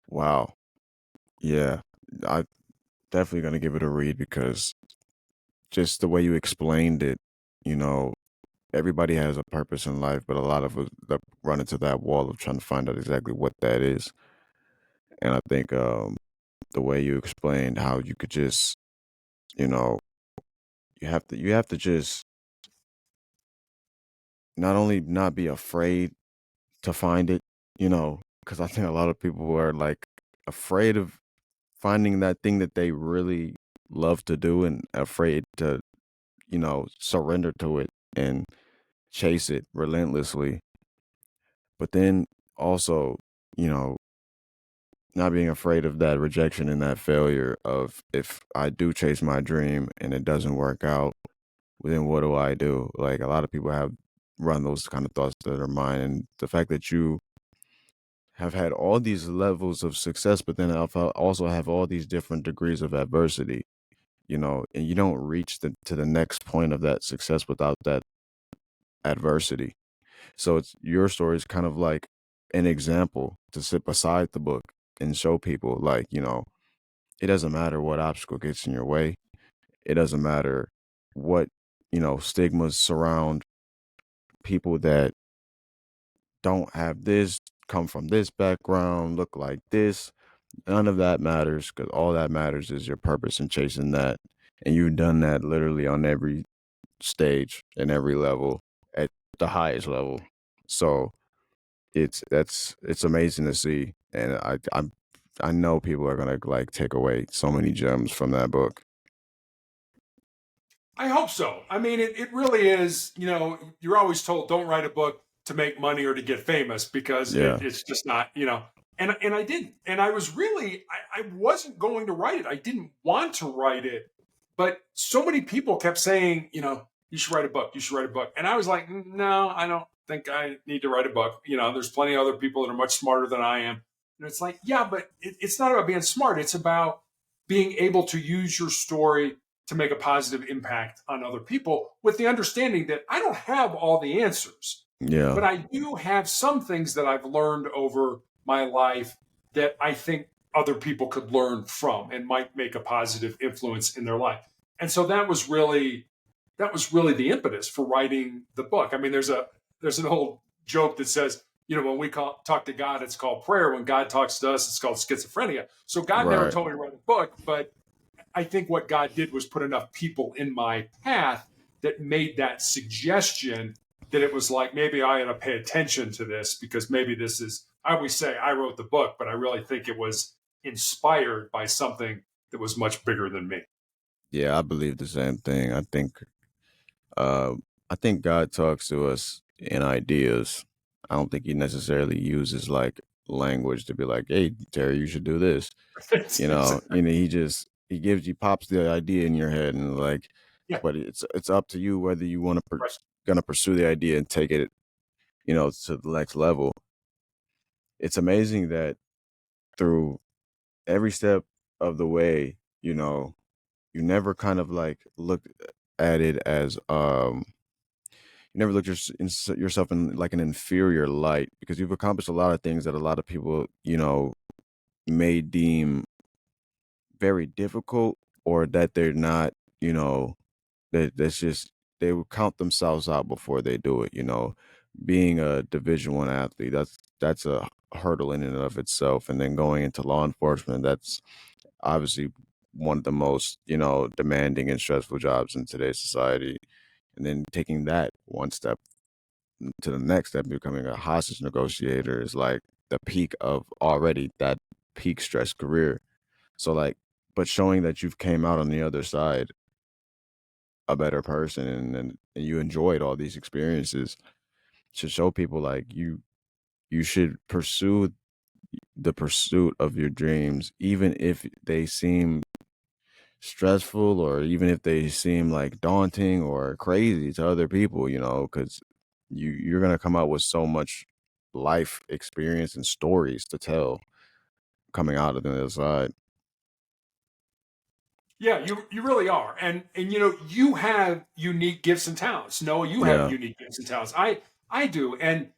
Wow. Yeah. I definitely gonna give it a read because just the way you explained it, you know, everybody has a purpose in life, but a lot of us run into that wall of trying to find out exactly what that is. And I think the way you explained how you could just, you know, you have to just not only not be afraid to find it, because I think a lot of people are like afraid of finding that thing that they really love to do and afraid to, surrender to it and chase it relentlessly. But then also, you know, not being afraid of that rejection and that failure of if I do chase my dream and it doesn't work out, then what do I do? Like a lot of people have run those kind of thoughts through their mind, and the fact that you have had all these levels of success, but then also have all these different degrees of adversity, and you don't reach to the next point of that success without that adversity. So it's your story is kind of like an example to sit beside the book and show people, like, it doesn't matter what obstacle gets in your way. It doesn't matter what, stigmas surround people that don't have this, come from this background, look like this. None of that matters, because all that matters is your purpose and chasing that. And you've done that literally on every stage and every level at the highest level. So it's amazing to see. And I know people are gonna like take away so many gems from that book. I hope so. I mean, it really is. You're always told don't write a book to make money or to get famous because Yeah. it's just not. And I didn't. And I was really I wasn't going to write it. I didn't want to write it, but so many people kept saying, you should write a book. You should write a book. And I was like, no, I don't think I need to write a book. There's plenty of other people that are much smarter than I am. And it's like, yeah, but it's not about being smart. It's about being able to use your story to make a positive impact on other people with the understanding that I don't have all the answers, Yeah. but I do have some things that I've learned over my life that I think other people could learn from and might make a positive influence in their life. And so that was really the impetus for writing the book. I mean, there's an old joke that says, when we talk to God, it's called prayer. When God talks to us, it's called schizophrenia. So God never Right. told me to write a book, but I think what God did was put enough people in my path that made that suggestion that it was like, maybe I ought to pay attention to this because maybe this is, I always say I wrote the book, but I really think it was inspired by something that was much bigger than me. Yeah, I believe the same thing. Uh I think God talks to us in ideas. I don't think he necessarily uses like language to be like, "Hey, Terry, you should do this." He gives you pops the idea in your head and like, Yeah, but it's up to you whether you want to right. gonna pursue the idea and take it, to the next level. It's amazing that through every step of the way, you never kind of like looked at it as you never looked yourself in like an inferior light, because you've accomplished a lot of things that a lot of people, may deem very difficult, or that they're not, that's just they would count themselves out before they do it. Being a Division 1 athlete, that's a hurdle in and of itself, and then going into law enforcement, that's obviously one of the most, demanding and stressful jobs in today's society. And then taking that one step to the next step, becoming a hostage negotiator, is like the peak of already that peak stress career. So like, but showing that you've came out on the other side a better person, and you enjoyed all these experiences, should show people like you should pursue the pursuit of your dreams, even if they seem stressful, or even if they seem like daunting or crazy to other people, because you're gonna come out with so much life experience and stories to tell coming out of the other side. Yeah, you really are, and you have unique gifts and talents. Noah, you have Yeah. unique gifts and talents. I do, and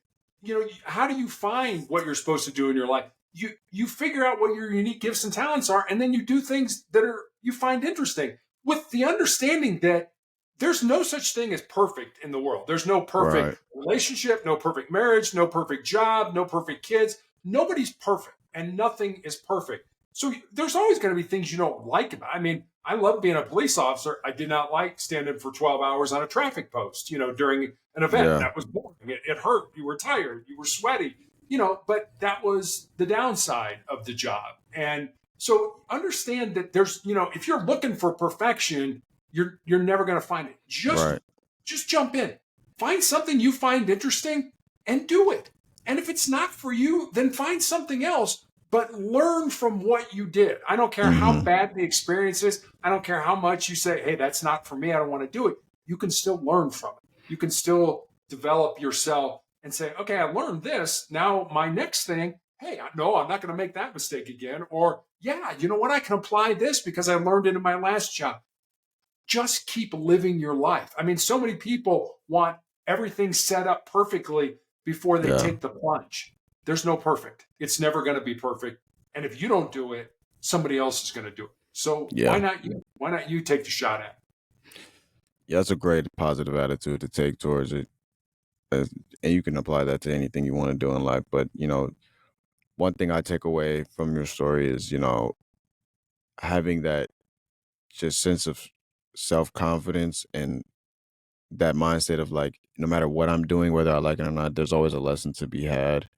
how do you find what you're supposed to do in your life? You figure out what your unique gifts and talents are, and then you do things that are you find interesting, with the understanding that there's no such thing as perfect in the world. There's no perfect Right. relationship, no perfect marriage, no perfect job, no perfect kids. Nobody's perfect, and nothing is perfect. So there's always going to be things you don't like about it. I mean, I love being a police officer. I did not like standing for 12 hours on a traffic post, during an event. Yeah. That was boring. It hurt. You were tired. You were sweaty, but that was the downside of the job. And so understand that there's, if you're looking for perfection, you're never going to find it. Just Right. just jump in. Find something you find interesting and do it. And if it's not for you, then find something else, but learn from what you did. I don't care how Hmm. bad the experience is. I don't care how much you say, hey, that's not for me. I don't want to do it. you can still learn from it. You can still develop yourself and say, okay, I learned this. Now my next thing, hey, no, I'm not going to make that mistake again. Or, yeah, you know what? I can apply this because I learned it in my last job. Just keep living your life. I mean, so many people want everything set up perfectly before they Yeah. take the plunge. There's no perfect. It's never going to be perfect. And if you don't do it, somebody else is going to do it. So why Yeah. not you? Why not you take the shot at it? Yeah, that's a great positive attitude to take towards it. And you can apply that to anything you want to do in life. But, one thing I take away from your story is, having that just sense of self-confidence and that mindset of like, no matter what I'm doing, whether I like it or not, there's always a lesson to be had,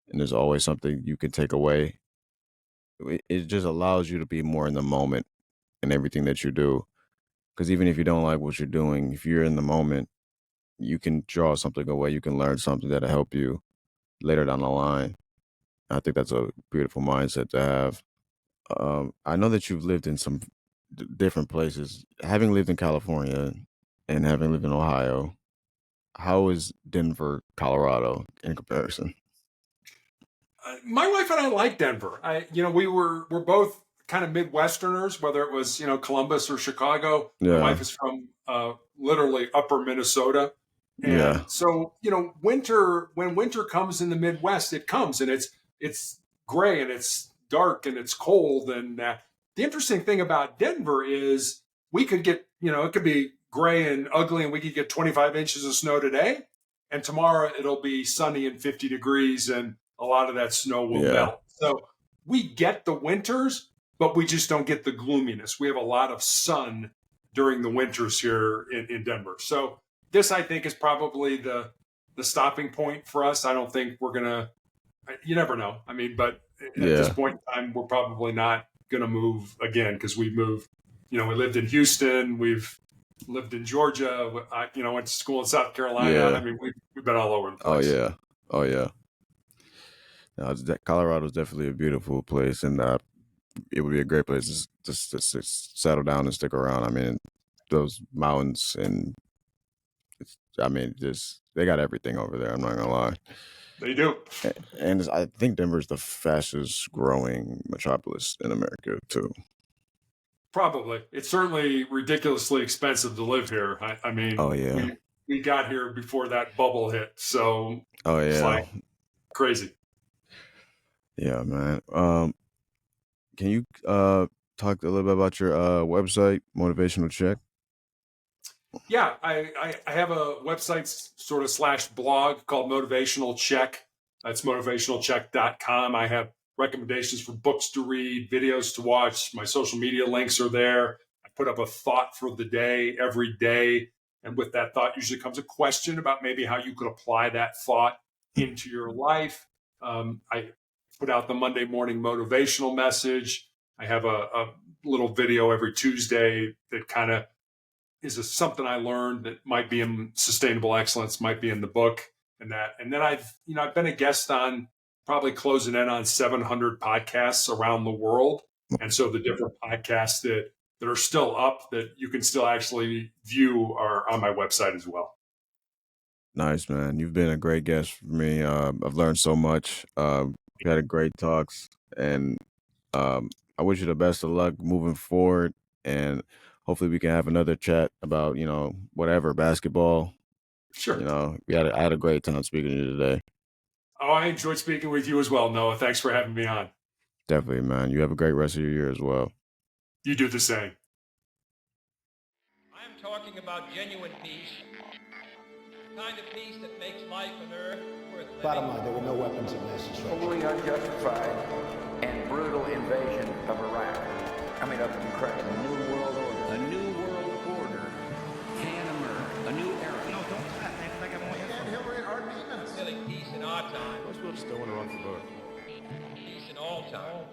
and there's always something you can take away. It just allows you to be more in the moment in everything that you do. Because even if you don't like what you're doing, if you're in the moment, you can draw something away. You can learn something that'll help you later down the line. I think that's a beautiful mindset to have. I know that you've lived in some different places. Having lived in California and having lived in Ohio, how is Denver, Colorado in comparison? My wife and I like Denver. We're both kind of Midwesterners, whether it was Columbus or Chicago. My Yeah, wife is from literally Upper Minnesota, yeah, and so winter when winter comes in the Midwest, it comes and it's gray and it's dark and it's cold. And the interesting thing about Denver is we could get it could be gray and ugly, and we could get 25 inches of snow today, and tomorrow it'll be sunny and 50 degrees and a lot of that snow will yeah, melt. So we get the winters, but we just don't get the gloominess. We have a lot of sun during the winters here in Denver. So this, I think, is probably the stopping point for us. I don't think we're gonna. You never know. I mean, but at this yeah, point in time, we're probably not gonna move again because we moved. We lived in Houston. We've lived in Georgia. I went to school in South Carolina. I yeah. mean, we've been all over the Oh place. yeah, oh yeah. No, Colorado is definitely a beautiful place, and it would be a great place to settle down and stick around. I mean, those mountains and I mean, just they got everything over there. I'm not gonna lie. They do. And I think Denver's the fastest growing metropolis in America too. Probably. It's certainly ridiculously expensive to live here. I Oh mean, yeah. we got here before that bubble hit, so Oh it's yeah. like crazy. Yeah, man. Can you talk a little bit about your website, Motivational Check? Yeah, I have a website sort of slash blog called Motivational Check. That's motivationalcheck.com. I have recommendations for books to read, videos to watch. My social media links are there. I put up a thought for the day every day. And with that thought usually comes a question about maybe how you could apply that thought into your life. I put out the Monday morning motivational message. I have a little video every Tuesday that kind of is something I learned that might be in sustainable excellence, might be in the book, and then I've been a guest on probably closing in on 700 podcasts around the world, and so the different podcasts that are still up that you can still actually view are on my website as well. Nice, man. You've been a great guest for me. I've learned so much. We had a great talks, and I wish you the best of luck moving forward. And hopefully, we can have another chat about whatever basketball. Sure. I had a great time speaking to you today. Oh, I enjoyed speaking with you as well, Noah. Thanks for having me on. Definitely, man. You have a great rest of your year as well. You do the same. I'm talking about genuine peace, the kind of peace that makes life on earth worth living. Bottom line, there were no weapons of mass destruction. Totally unjustified and brutal invasion of Iraq. Of Ukraine. A new world order. A new world order can emerge. A new era. No, don't stop. I got more info. Hillary, our demons. Really, peace in our time. Most people just don't want to run for vote. Peace in all time.